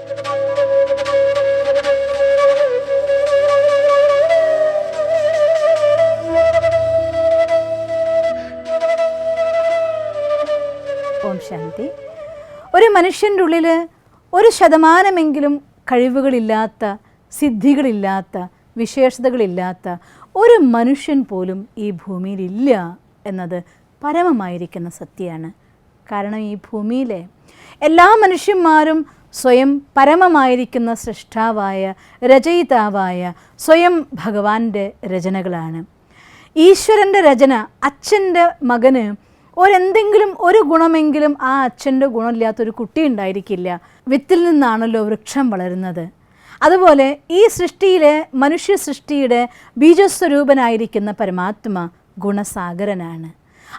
ഓം ശാന്തി. ഒരു മനുഷ്യൻ്റെ ഉള്ളിൽ 1% കഴിവുകളില്ലാത്ത, സിദ്ധികളില്ലാത്ത, വിശേഷതകളില്ലാത്ത ഒരു മനുഷ്യൻ പോലും ഈ ഭൂമിയിലില്ല എന്നത് പരമമായിരിക്കുന്ന സത്യമാണ്. കാരണം ഈ ഭൂമിയിലെ എല്ലാ മനുഷ്യന്മാരും സ്വയം പരമമായിരിക്കുന്ന സൃഷ്ടാവായ, രചയിതാവായ സ്വയം ഭഗവാന്റെ രചനകളാണ്. ഈശ്വരൻ്റെ രചന. അച്ഛൻ്റെ മകന് എന്തെങ്കിലും ഒരു ഗുണമെങ്കിലും ആ അച്ഛൻ്റെ ഗുണമില്ലാത്തൊരു കുട്ടി ഉണ്ടായിരിക്കില്ല. വിത്തിൽ നിന്നാണല്ലോ വൃക്ഷം വളരുന്നത്. അതുപോലെ ഈ സൃഷ്ടിയിലെ, മനുഷ്യ സൃഷ്ടിയുടെ ബീജസ്വരൂപനായിരിക്കുന്ന പരമാത്മ ഗുണസാഗരനാണ്.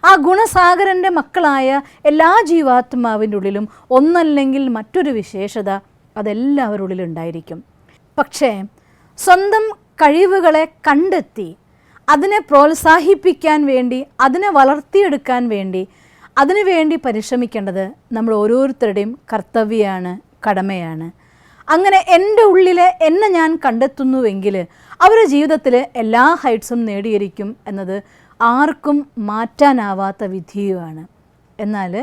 ആ ഗുണസാഗരൻ്റെ മക്കളായ എല്ലാ ജീവാത്മാവിൻ്റെ ഉള്ളിലും ഒന്നല്ലെങ്കിൽ മറ്റൊരു വിശേഷത അതെല്ലാവരുടെ ഉള്ളിലുണ്ടായിരിക്കും. പക്ഷേ സ്വന്തം കഴിവുകളെ കണ്ടെത്തി അതിനെ പ്രോത്സാഹിപ്പിക്കാൻ വേണ്ടി, അതിനെ വളർത്തിയെടുക്കാൻ വേണ്ടി, അതിനുവേണ്ടി പരിശ്രമിക്കേണ്ടത് നമ്മൾ ഓരോരുത്തരുടെയും കർത്തവ്യമാണ്, കടമയാണ്. അങ്ങനെ എൻ്റെ ഉള്ളിലെ എന്നെ ഞാൻ കണ്ടെത്തുന്നുവെങ്കിൽ അവരുടെ ജീവിതത്തിൽ എല്ലാ ഹൈറ്റ്സും നേടിയിരിക്കും എന്നത് ആർക്കും മാറ്റാനാവാത്ത വിധിയുമാണ്. എന്നാൽ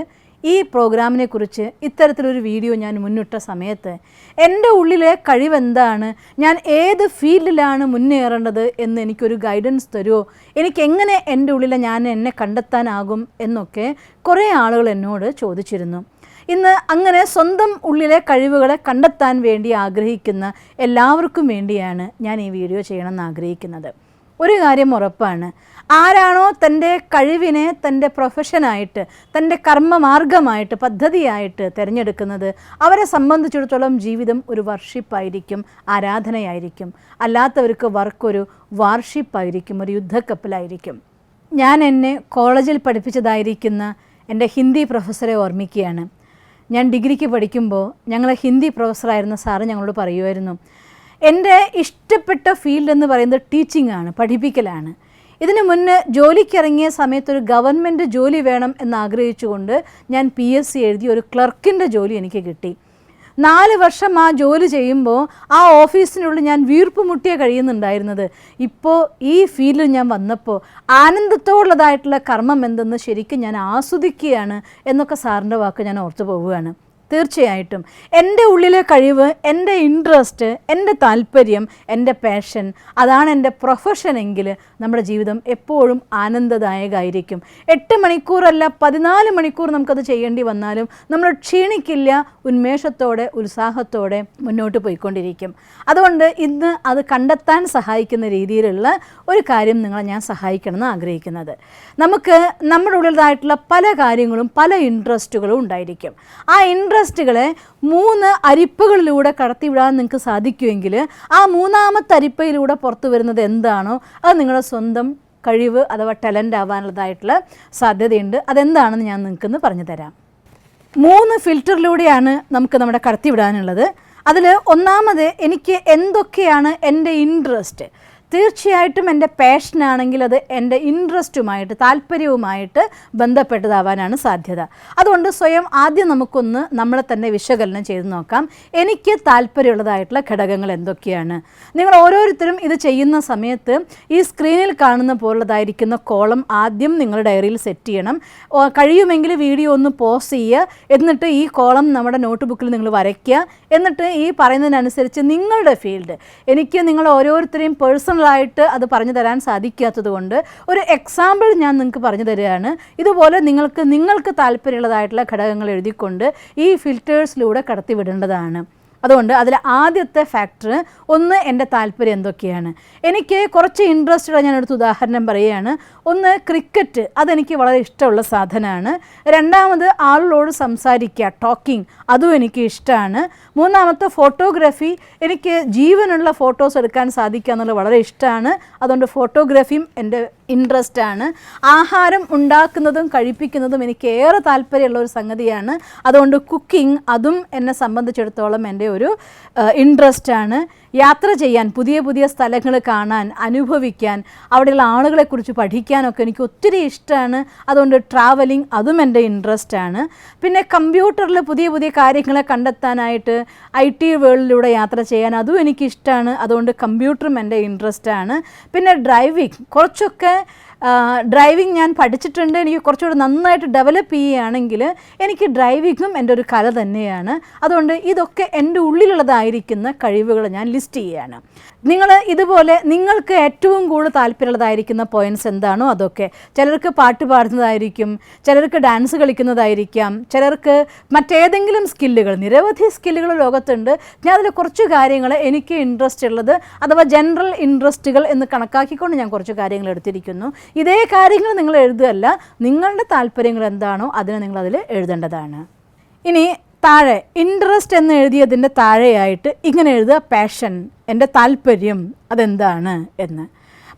ഈ പ്രോഗ്രാമിനെക്കുറിച്ച് ഇത്തരത്തിലൊരു വീഡിയോ ഞാൻ മുന്നിട്ട സമയത്ത് എൻ്റെ ഉള്ളിലെ കഴിവെന്താണ്, ഞാൻ ഏത് ഫീൽഡിലാണ് മുന്നേറേണ്ടത് എന്ന് എനിക്കൊരു ഗൈഡൻസ് തരുമോ, എനിക്കെങ്ങനെ എൻ്റെ ഉള്ളിലെ എന്നെ കണ്ടെത്താനാകും എന്നൊക്കെ കുറേ ആളുകൾ എന്നോട് ചോദിച്ചിരുന്നു. ഇന്ന് അങ്ങനെ സ്വന്തം ഉള്ളിലെ കഴിവുകളെ കണ്ടെത്താൻ വേണ്ടി ആഗ്രഹിക്കുന്ന എല്ലാവർക്കും വേണ്ടിയാണ് ഞാൻ ഈ വീഡിയോ ചെയ്യണമെന്ന് ആഗ്രഹിക്കുന്നത്. ഒരു കാര്യം ഉറപ്പാണ്, ആരാണോ തൻ്റെ കഴിവിനെ തൻ്റെ പ്രൊഫഷനായിട്ട്, തൻ്റെ കർമ്മമാർഗമായിട്ട്, പദ്ധതിയായിട്ട് തിരഞ്ഞെടുക്കുന്നത് അവരെ സംബന്ധിച്ചിടത്തോളം ജീവിതം ഒരു വർഷിപ്പായിരിക്കും, ആരാധനയായിരിക്കും. അല്ലാത്തവർക്ക് വർക്കൊരു വാർഷിപ്പായിരിക്കും, ഒരു യുദ്ധക്കപ്പലായിരിക്കും. ഞാൻ എന്നെ കോളേജിൽ പഠിപ്പിച്ചതായിരിക്കുന്ന എൻ്റെ ഹിന്ദി പ്രൊഫസറെ ഓർമ്മിക്കുകയാണ്. ഞാൻ ഡിഗ്രിക്ക് പഠിക്കുമ്പോൾ ഞങ്ങളെ ഹിന്ദി പ്രൊഫസറായിരുന്ന സാറ് ഞങ്ങളോട് പറയുമായിരുന്നു, എൻ്റെ ഇഷ്ടപ്പെട്ട ഫീൽഡ് എന്ന് പറയുന്നത് ടീച്ചിങ് ആണ്, പഠിപ്പിക്കലാണ്. ഇതിനു മുന്നേ ജോലിക്കിറങ്ങിയ സമയത്തൊരു ഗവൺമെൻറ് ജോലി വേണം എന്നാഗ്രഹിച്ചുകൊണ്ട് ഞാൻ PSC എഴുതി ഒരു ക്ലർക്കിൻ്റെ ജോലി എനിക്ക് കിട്ടി. 4 വർഷം ആ ജോലി ചെയ്യുമ്പോൾ ആ ഓഫീസിനുള്ളിൽ ഞാൻ വീർപ്പ് മുട്ടിയേ കഴിയുന്നുണ്ടായിരുന്നത്. ഇപ്പോൾ ഈ ഫീൽഡിൽ ഞാൻ വന്നപ്പോൾ ആനന്ദത്തോടുള്ളതായിട്ടുള്ള കർമ്മം എന്തെന്ന് ശരിക്കും ഞാൻ ആസ്വദിക്കുകയാണ് എന്നൊക്കെ സാറിൻ്റെ വാക്ക് ഞാൻ ഓർത്തു പോവുകയാണ്. തീർച്ചയായിട്ടും എൻ്റെ ഉള്ളിലെ കഴിവ്, എൻ്റെ ഇൻട്രസ്റ്റ്, എൻ്റെ താല്പര്യം, എൻ്റെ പാഷൻ, അതാണ് എൻ്റെ പ്രൊഫഷനെങ്കിൽ നമ്മുടെ ജീവിതം എപ്പോഴും ആനന്ദദായകമായിരിക്കും. 8 മണിക്കൂറല്ല 14 മണിക്കൂർ നമുക്കത് ചെയ്യേണ്ടി വന്നാലും നമ്മൾ ക്ഷീണിക്കില്ല, ഉന്മേഷത്തോടെ, ഉത്സാഹത്തോടെ മുന്നോട്ട് പോയിക്കൊണ്ടിരിക്കും. അതുകൊണ്ട് ഇന്ന് അത് കണ്ടെത്താൻ സഹായിക്കുന്ന രീതിയിലുള്ള ഒരു കാര്യം നിങ്ങളെ ഞാൻ സഹായിക്കണമെന്ന് ആഗ്രഹിക്കുന്നത്. നമുക്ക് നമ്മുടെ ഉള്ളിലായിട്ടുള്ള പല കാര്യങ്ങളും, പല ഇൻട്രസ്റ്റുകളും ഉണ്ടായിരിക്കും. ആ ഇൻട്രസ്റ്റുകളെ 3 അരിപ്പകളിലൂടെ കടത്തിവിടാൻ നിങ്ങൾക്ക് സാധിക്കുമെങ്കിൽ ആ 3ാമത്തെ അരിപ്പയിലൂടെ പുറത്തു വരുന്നത് എന്താണോ അത് നിങ്ങളുടെ സ്വന്തം കഴിവ് അഥവാ ടാലൻ്റ് ആവാനുള്ളതായിട്ടുള്ള സാധ്യതയുണ്ട്. അതെന്താണെന്ന് ഞാൻ നിങ്ങൾക്കൊന്ന് പറഞ്ഞു തരാം. 3 ഫിൽറ്ററിലൂടെയാണ് നമുക്ക് നമ്മുടെ കടത്തിവിടാനുള്ളത്. അതിൽ ഒന്നാമത് എനിക്ക് എന്തൊക്കെയാണ് എൻ്റെ ഇൻട്രസ്റ്റ്. തീർച്ചയായിട്ടും എൻ്റെ പാഷനാണെങ്കിൽ അത് എൻ്റെ ഇൻട്രസ്റ്റുമായിട്ട്, താല്പര്യവുമായിട്ട് ബന്ധപ്പെട്ടതാവാനാണ് സാധ്യത. അതുകൊണ്ട് സ്വയം ആദ്യം നമുക്കൊന്ന് നമ്മളെ തന്നെ വിശകലനം ചെയ്ത് നോക്കാം. എനിക്ക് താല്പര്യമുള്ളതായിട്ടുള്ള ഘടകങ്ങൾ എന്തൊക്കെയാണ്. നിങ്ങൾ ഓരോരുത്തരും ഇത് ചെയ്യുന്ന സമയത്ത് ഈ സ്ക്രീനിൽ കാണുന്ന പോലുള്ളതായിരിക്കുന്ന കോളം ആദ്യം നിങ്ങൾ ഡയറിയിൽ സെറ്റ് ചെയ്യണം. കഴിയുമെങ്കിൽ വീഡിയോ ഒന്ന് പോസ് ചെയ്യുക, എന്നിട്ട് ഈ കോളം നമ്മുടെ നോട്ട് ബുക്കിൽ നിങ്ങൾ വരയ്ക്കുക. എന്നിട്ട് ഈ പറയുന്നതിനനുസരിച്ച് നിങ്ങളുടെ ഫീൽഡ്, എനിക്ക് നിങ്ങൾ ഓരോരുത്തരെയും പേഴ്സണലായിട്ട് അത് പറഞ്ഞു തരാൻ സാധിക്കാത്തത് കൊണ്ട് ഒരു എക്സാമ്പിൾ ഞാൻ നിങ്ങൾക്ക് പറഞ്ഞു തരികയാണ്. ഇതുപോലെ നിങ്ങൾക്ക് താല്പര്യമുള്ളതായിട്ടുള്ള ഘടകങ്ങൾ എഴുതിക്കൊണ്ട് ഈ ഫിൽറ്റേഴ്സിലൂടെ കടത്തിവിടേണ്ടതാണ്. അതുകൊണ്ട് അതിൽ ആദ്യത്തെ ഫാക്ടർ ഒന്ന് എൻ്റെ താല്പര്യം എന്തൊക്കെയാണ്. എനിക്ക് കുറച്ച് ഇൻട്രസ്റ്റുള്ള ഞാനൊരു ഉദാഹരണം പറയുകയാണ്. ഒന്ന് ക്രിക്കറ്റ്, അതെനിക്ക് വളരെ ഇഷ്ടമുള്ള സാധനമാണ്. രണ്ടാമത് ആളുകളോട് സംസാരിക്കുക, ടോക്കിംഗ്, അതും എനിക്ക് ഇഷ്ടമാണ്. മൂന്നാമത്തെ ഫോട്ടോഗ്രാഫി, എനിക്ക് ജീവനുള്ള ഫോട്ടോസ് എടുക്കാൻ സാധിക്കുക എന്നുള്ളത് വളരെ ഇഷ്ടമാണ്. അതുകൊണ്ട് ഫോട്ടോഗ്രാഫിയും എൻ്റെ ഇൻട്രസ്റ്റ് ആണ്. ആഹാരം ഉണ്ടാക്കുന്നതും കഴിപ്പിക്കുന്നതും എനിക്ക് ഏറെ താല്പര്യമുള്ള ഒരു സംഗതിയാണ്. അതുകൊണ്ട് കുക്കിംഗ് അതും എന്നെ സംബന്ധിച്ചിടത്തോളം എൻ്റെ ഒരു ഇൻട്രസ്റ്റ് ആണ്. യാത്ര ചെയ്യാൻ, പുതിയ പുതിയ സ്ഥലങ്ങൾ കാണാൻ, അനുഭവിക്കാൻ, അവിടെയുള്ള ആളുകളെക്കുറിച്ച് പഠിക്കാനൊക്കെ എനിക്ക് ഒത്തിരി ഇഷ്ടമാണ്. അതുകൊണ്ട് ട്രാവലിംഗ് അതും എൻ്റെ ഇൻട്രസ്റ്റ് ആണ്. പിന്നെ കമ്പ്യൂട്ടറിൽ പുതിയ പുതിയ കാര്യങ്ങളെ കണ്ടെത്താനായിട്ട് IT വേൾഡിലൂടെ യാത്ര ചെയ്യാൻ അതും എനിക്കിഷ്ടമാണ്. അതുകൊണ്ട് കമ്പ്യൂട്ടറും എൻ്റെ ഇൻട്രസ്റ്റ് ആണ്. പിന്നെ ഡ്രൈവിംഗ്, കുറച്ചൊക്കെ ഡ്രൈവിംഗ് ഞാൻ പഠിച്ചിട്ടുണ്ട്. എനിക്ക് കുറച്ചുകൂടി നന്നായിട്ട് ഡെവലപ്പ് ചെയ്യുകയാണെങ്കിൽ എനിക്ക് ഡ്രൈവിങ്ങും എൻ്റെ ഒരു കല തന്നെയാണ്. അതുകൊണ്ട് ഇതൊക്കെ എൻ്റെ ഉള്ളിലുള്ളതായിരിക്കുന്ന കഴിവുകൾ ഞാൻ ലിസ്റ്റ് ചെയ്യുകയാണ്. നിങ്ങൾ ഇതുപോലെ നിങ്ങൾക്ക് ഏറ്റവും കൂടുതൽ താല്പര്യമുള്ളതായിരിക്കുന്ന പോയിൻറ്റ്സ് എന്താണോ അതൊക്കെ, ചിലർക്ക് പാട്ട് പാടുന്നതായിരിക്കും, ചിലർക്ക് ഡാൻസ് കളിക്കുന്നതായിരിക്കാം, ചിലർക്ക് മറ്റേതെങ്കിലും സ്കില്ലുകൾ, നിരവധി സ്കില്ലുകൾ ലോകത്തുണ്ട്. ഞാൻ അതിൽ കുറച്ച് കാര്യങ്ങൾ എനിക്ക് ഇൻട്രസ്റ്റ് ഉള്ളത് അഥവാ ജനറൽ ഇൻട്രസ്റ്റുകൾ എന്ന് കണക്കാക്കിക്കൊണ്ട് ഞാൻ കുറച്ച് കാര്യങ്ങൾ എടുത്തിരിക്കുന്നു. ഇതേ കാര്യങ്ങൾ നിങ്ങൾ എഴുതുകയല്ല, നിങ്ങളുടെ താല്പര്യങ്ങൾ എന്താണോ അതിനെ നിങ്ങളതിൽ എഴുതേണ്ടതാണ്. ഇനി താഴെ ഇൻട്രസ്റ്റ് എന്ന് എഴുതിയതിൻ്റെ താഴെയായിട്ട് ഇങ്ങനെ എഴുതുക, പാഷൻ, എൻ്റെ താല്പര്യം അതെന്താണ് എന്ന്.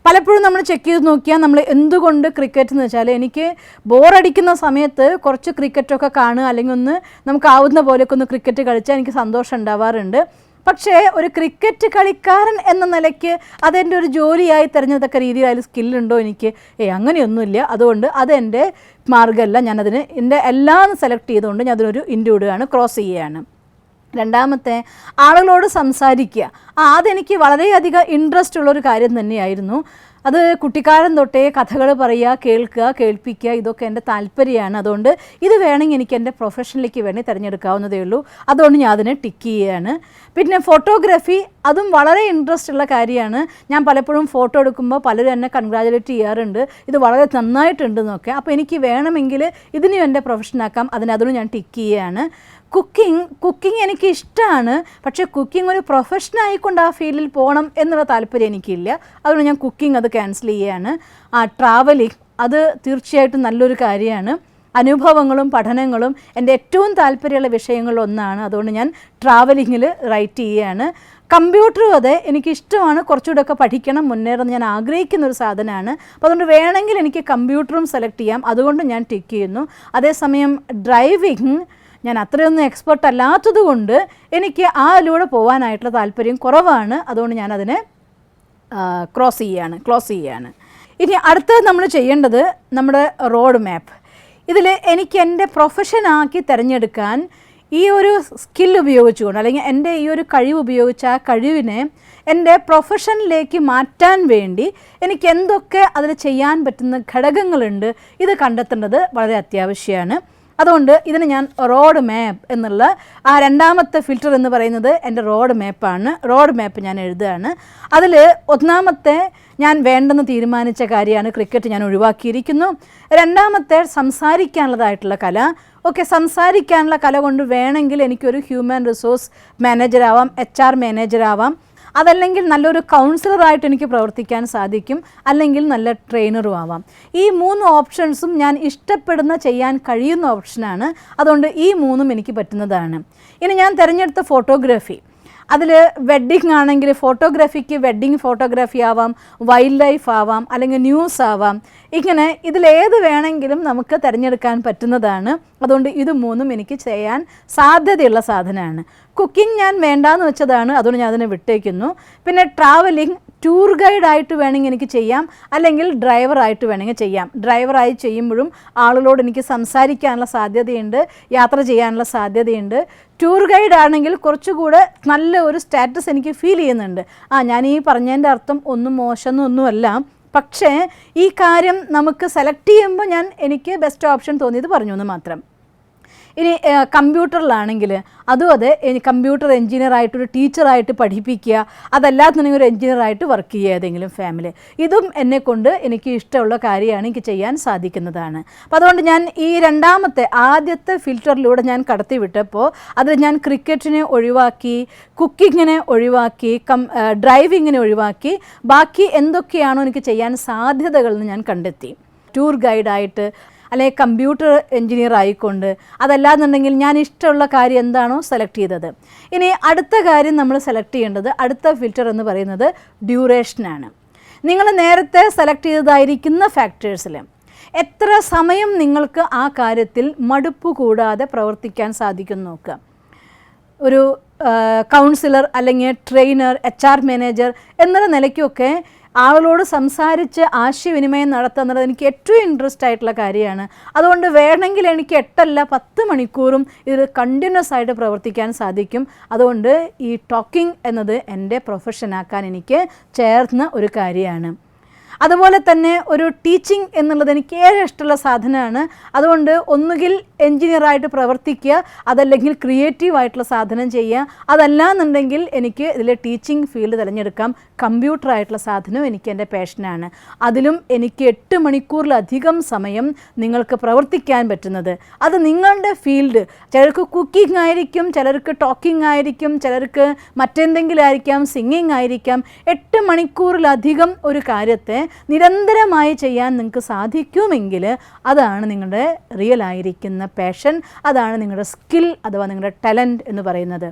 പലപ്പോഴും നമ്മൾ ചെക്ക് ചെയ്ത് നോക്കിയാൽ നമ്മൾ എന്തുകൊണ്ട് ക്രിക്കറ്റ് എന്ന് വെച്ചാൽ എനിക്ക് ബോറടിക്കുന്ന സമയത്ത് കുറച്ച് ക്രിക്കറ്റൊക്കെ കാണുക, അല്ലെങ്കിൽ ഒന്ന് നമുക്കാവുന്ന പോലെയൊക്കെ ഒന്ന് ക്രിക്കറ്റ് കളിച്ചാൽ എനിക്ക് സന്തോഷം ഉണ്ടാവാറുണ്ട്. പക്ഷേ ഒരു ക്രിക്കറ്റ് കളിക്കാരൻ എന്ന നിലയ്ക്ക് അതെൻ്റെ ഒരു ജോലിയായി തിരഞ്ഞെടുത്ത രീതിയിൽ അതിൽ സ്കില്ലുണ്ടോ എനിക്ക്? അങ്ങനെയൊന്നുമില്ല. അതുകൊണ്ട് അതെൻ്റെ മാർഗ്ഗമല്ല. ഞാനതിന് എൻ്റെ എല്ലാം സെലക്ട് ചെയ്തുകൊണ്ട് ഞാൻ അതിനൊരു ഇൻറ്റു ഇടുകയാണ്, ക്രോസ് ചെയ്യുകയാണ്. രണ്ടാമത്തെ, ആളുകളോട് സംസാരിക്കുക. അതെനിക്ക് വളരെയധികം ഇൻട്രസ്റ്റ് ഉള്ളൊരു കാര്യം തന്നെയായിരുന്നു. അത് കുട്ടിക്കാലം തൊട്ടേ കഥകൾ പറയുക, കേൾക്കുക, കേൾപ്പിക്കുക, ഇതൊക്കെ എൻ്റെ താല്പര്യമാണ്. അതുകൊണ്ട് ഇത് വേണമെങ്കിൽ എനിക്ക് എൻ്റെ പ്രൊഫഷനിലേക്ക് വേണ്ടി തിരഞ്ഞെടുക്കാവുന്നതേ ഉള്ളൂ. അതുകൊണ്ട് ഞാൻ അതിനെ ടിക്ക് ചെയ്യുകയാണ്. പിന്നെ ഫോട്ടോഗ്രാഫി, അതും വളരെ ഇൻട്രസ്റ്റ് ഉള്ള കാര്യമാണ്. ഞാൻ പലപ്പോഴും ഫോട്ടോ എടുക്കുമ്പോൾ പലരും എന്നെ കൺഗ്രാജുലേറ്റ് ചെയ്യാറുണ്ട്, ഇത് വളരെ നന്നായിട്ടുണ്ടെന്നൊക്കെ. അപ്പോൾ എനിക്ക് വേണമെങ്കിൽ ഇതിനും എൻ്റെ പ്രൊഫഷനാക്കാം, അതിനും ഞാൻ ടിക്ക് ചെയ്യുകയാണ്. കുക്കിംഗ് എനിക്ക് ഇഷ്ടമാണ്. പക്ഷേ കുക്കിംഗ് ഒരു പ്രൊഫഷനായിക്കൊണ്ട് ആ ഫീൽഡിൽ പോകണം എന്നുള്ള താല്പര്യം എനിക്കില്ല. അതുകൊണ്ട് ഞാൻ കുക്കിംഗ് അത് ക്യാൻസൽ ചെയ്യുകയാണ്. ട്രാവലിംഗ് അത് തീർച്ചയായിട്ടും നല്ലൊരു കാര്യമാണ്. അനുഭവങ്ങളും പഠനങ്ങളും എൻ്റെ ഏറ്റവും താല്പര്യമുള്ള വിഷയങ്ങളിലൊന്നാണ്. അതുകൊണ്ട് ഞാൻ ട്രാവലിങ്ങിൽ റൈറ്റ് ചെയ്യുകയാണ്. കമ്പ്യൂട്ടറും അതെ, എനിക്കിഷ്ടമാണ്, കുറച്ചുകൂടെയൊക്കെ പഠിക്കണം, മുന്നേറുന്ന ഞാൻ ആഗ്രഹിക്കുന്ന ഒരു സാധനമാണ്. അപ്പോൾ അതുകൊണ്ട് വേണമെങ്കിൽ എനിക്ക് കമ്പ്യൂട്ടറും സെലക്ട് ചെയ്യാം, അതുകൊണ്ട് ഞാൻ ടിക്ക് ചെയ്യുന്നു. അതേസമയം ഡ്രൈവിംഗ് ഞാൻ അത്രയൊന്നും എക്സ്പെർട്ട് അല്ലാത്തത് കൊണ്ട് എനിക്ക് അതിലൂടെ പോകാനായിട്ടുള്ള താല്പര്യം കുറവാണ്. അതുകൊണ്ട് ഞാനതിനെ ക്ലോസ് ചെയ്യുകയാണ്. ഇനി അടുത്തത് നമ്മൾ ചെയ്യേണ്ടത് നമ്മുടെ റോഡ് മാപ്പ്. ഇതിൽ എനിക്ക് എൻ്റെ പ്രൊഫഷനാക്കി തിരഞ്ഞെടുക്കാൻ ഈ ഒരു സ്കിൽ ഉപയോഗിച്ചുകൊണ്ട്, അല്ലെങ്കിൽ എൻ്റെ ഈ ഒരു കഴിവ് ഉപയോഗിച്ച് ആ കഴിവിനെ എൻ്റെ പ്രൊഫഷനിലേക്ക് മാറ്റാൻ വേണ്ടി എനിക്ക് എന്തൊക്കെ അതിൽ ചെയ്യാൻ പറ്റുന്ന ഘടകങ്ങളുണ്ട്, ഇത് കണ്ടെത്തേണ്ടത് വളരെ അത്യാവശ്യമാണ്. അതുകൊണ്ട് ഇതിന് ഞാൻ റോഡ് മാപ്പ് എന്നുള്ള ആ രണ്ടാമത്തെ ഫിൽറ്റർ എന്ന് പറയുന്നത് എൻ്റെ റോഡ് മാപ്പാണ്. റോഡ് മാപ്പ് ഞാൻ എഴുതുകയാണ്. അതിൽ ഒന്നാമത്തെ ഞാൻ വേണ്ടെന്ന് തീരുമാനിച്ച കാര്യമാണ് ക്രിക്കറ്റ്, ഞാൻ ഒഴിവാക്കിയിരിക്കുന്നു. രണ്ടാമത്തെ സംസാരിക്കാനുള്ളതായിട്ടുള്ള കല. സംസാരിക്കാനുള്ള കല കൊണ്ട് വേണമെങ്കിൽ എനിക്കൊരു ഹ്യൂമൻ റിസോഴ്സ് മാനേജറാവാം, HR മാനേജറാവാം, അതല്ലെങ്കിൽ നല്ലൊരു കൗൺസിലറായിട്ട് എനിക്ക് പ്രവർത്തിക്കാൻ സാധിക്കും, അല്ലെങ്കിൽ നല്ല ട്രെയിനറും ആവാം. ഈ 3 ഓപ്ഷൻസും ഞാൻ ഇഷ്ടപ്പെടുന്ന, ചെയ്യാൻ കഴിയുന്ന ഓപ്ഷനാണ്. അതുകൊണ്ട് ഈ 3ഉം എനിക്ക് പറ്റുന്നതാണ്. ഇനി ഞാൻ തിരഞ്ഞെടുത്ത ഫോട്ടോഗ്രാഫി, അതിൽ വെഡ്ഡിങ് ആണെങ്കിൽ ഫോട്ടോഗ്രാഫിക്ക് വെഡ്ഡിങ് ഫോട്ടോഗ്രാഫി ആവാം, വൈൽഡ് ലൈഫ് ആവാം, അല്ലെങ്കിൽ ന്യൂസ് ആവാം. ഇങ്ങനെ ഇതിലേത് വേണമെങ്കിലും നമുക്ക് തിരഞ്ഞെടുക്കാൻ പറ്റുന്നതാണ്. അതുകൊണ്ട് ഇത് 3ഉം എനിക്ക് ചെയ്യാൻ സാധ്യതയുള്ള സാധനമാണ്. കുക്കിംഗ് ഞാൻ വേണ്ടാന്ന് വെച്ചതാണ്, അതുകൊണ്ട് ഞാൻ അതിനെ വിട്ടേക്കുന്നു. പിന്നെ ട്രാവലിംഗ്, ടൂർ ഗൈഡായിട്ട് വേണമെങ്കിൽ എനിക്ക് ചെയ്യാം, അല്ലെങ്കിൽ ഡ്രൈവറായിട്ട് വേണമെങ്കിൽ ചെയ്യാം. ഡ്രൈവറായി ചെയ്യുമ്പോഴും ആളുകളോട് എനിക്ക് സംസാരിക്കാനുള്ള സാധ്യതയുണ്ട്, യാത്ര ചെയ്യാനുള്ള സാധ്യതയുണ്ട്. ടൂർ ഗൈഡ് ആണെങ്കിൽ കുറച്ചുകൂടെ നല്ല ഒരു സ്റ്റാറ്റസ് എനിക്ക് ഫീൽ ചെയ്യുന്നുണ്ട്. ഞാൻ ഈ പറഞ്ഞതിൻ്റെ അർത്ഥം ഒന്നും മോശമൊന്നുമല്ല, പക്ഷേ ഈ കാര്യം നമുക്ക് സെലക്ട് ചെയ്യുമ്പോൾ എനിക്ക് ബെസ്റ്റ് ഓപ്ഷൻ തോന്നിയത് പറഞ്ഞു എന്ന് മാത്രം. ഇനി കമ്പ്യൂട്ടറിലാണെങ്കിൽ അതും അതെ, കമ്പ്യൂട്ടർ എൻജിനീയറായിട്ടൊരു ടീച്ചറായിട്ട് പഠിപ്പിക്കുക, അതല്ലാന്നുണ്ടെങ്കിൽ ഒരു എൻജിനീയറായിട്ട് വർക്ക് ചെയ്യുക ഏതെങ്കിലും ഫാമിലി. ഇതും എന്നെക്കൊണ്ട് എനിക്ക് ഇഷ്ടമുള്ള കാര്യമാണ്, എനിക്ക് ചെയ്യാൻ സാധിക്കുന്നതാണ്. അപ്പോൾ അതുകൊണ്ട് ഞാൻ ഈ ആദ്യത്തെ ഫിൽറ്ററിലൂടെ ഞാൻ കടത്തി വിട്ടപ്പോൾ അത് ഞാൻ ക്രിക്കറ്റിനെ ഒഴിവാക്കി, കുക്കിങ്ങിനെ ഒഴിവാക്കി, ഡ്രൈവിങ്ങിനെ ഒഴിവാക്കി, ബാക്കി എന്തൊക്കെയാണോ എനിക്ക് ചെയ്യാൻ സാധ്യതകളെന്ന് ഞാൻ കണ്ടെത്തി. ടൂർ ഗൈഡായിട്ട്, അല്ലെങ്കിൽ കമ്പ്യൂട്ടർ എൻജിനീയർ ആയിക്കൊണ്ട്, അതല്ലാന്നുണ്ടെങ്കിൽ ഞാൻ ഇഷ്ടമുള്ള കാര്യം എന്താണോ സെലക്ട് ചെയ്തത്. ഇനി അടുത്ത കാര്യം നമ്മൾ സെലക്ട് ചെയ്യേണ്ടത്, അടുത്ത ഫിൽറ്റർ എന്ന് പറയുന്നത് ഡ്യൂറേഷനാണ്. നിങ്ങൾ നേരത്തെ സെലക്ട് ചെയ്തതായിരിക്കുന്ന ഫാക്ടേഴ്സിൽ എത്ര സമയം നിങ്ങൾക്ക് ആ കാര്യത്തിൽ മടുപ്പ് കൂടാതെ പ്രവർത്തിക്കാൻ സാധിക്കും നോക്കുക. ഒരു കൗൺസിലർ അല്ലെങ്കിൽ ട്രെയിനർ, HR മാനേജർ എന്നുള്ള നിലയ്ക്കൊക്കെ ആളുകളോട് സംസാരിച്ച് ആശയവിനിമയം നടത്തുന്നത് എനിക്ക് ഏറ്റവും ഇൻട്രസ്റ്റ് ആയിട്ടുള്ള കാര്യമാണ്. അതുകൊണ്ട് വേണമെങ്കിൽ എനിക്ക് 8 അല്ല 10 മണിക്കൂറും ഇതിൽ കണ്ടിന്യൂസ് ആയിട്ട് പ്രവർത്തിക്കാൻ സാധിക്കും. അതുകൊണ്ട് ഈ ടോക്കിംഗ് എന്നത് എൻ്റെ പ്രൊഫഷനാക്കാൻ എനിക്ക് ചേർന്ന ഒരു കാര്യമാണ്. അതുപോലെ തന്നെ ഒരു ടീച്ചിങ് എന്നുള്ളത് എനിക്ക് ഏറെ ഇഷ്ടമുള്ള സാധനമാണ്. അതുകൊണ്ട് ഒന്നുകിൽ എൻജിനീയറായിട്ട് പ്രവർത്തിക്കുക, അതല്ലെങ്കിൽ ക്രിയേറ്റീവായിട്ടുള്ള സാധനം ചെയ്യുക. അതല്ലാന്നുണ്ടെങ്കിൽ എനിക്ക് ഇതിലെ ടീച്ചിങ് ഫീൽഡ് തിരഞ്ഞെടുക്കാം. കമ്പ്യൂട്ടറായിട്ടുള്ള സാധനം എനിക്ക് എൻ്റെ പാഷനാണ്. അതിലും എനിക്ക് 8 മണിക്കൂറിലധികം സമയം നിങ്ങൾക്ക് പ്രവർത്തിക്കാൻ പറ്റുന്നത്, അത് നിങ്ങളുടെ ഫീൽഡ്. ചിലർക്ക് കുക്കിംഗ് ആയിരിക്കും, ചിലർക്ക് ടോക്കിംഗ് ആയിരിക്കും, ചിലർക്ക് മറ്റെന്തെങ്കിലും ആയിരിക്കാം, സിംഗിങ് ആയിരിക്കാം. 8 മണിക്കൂറിലധികം ഒരു കാര്യത്തെ നിരന്തരമായി ചെയ്യാൻ നിങ്ങൾക്ക് സാധിക്കുമെങ്കിൽ അതാണ് നിങ്ങളുടെ റിയൽ ആയിരിക്കുന്ന പാഷൻ, അതാണ് നിങ്ങളുടെ സ്കിൽ അഥവാ നിങ്ങളുടെ ടാലൻറ്റ് എന്ന് പറയുന്നത്.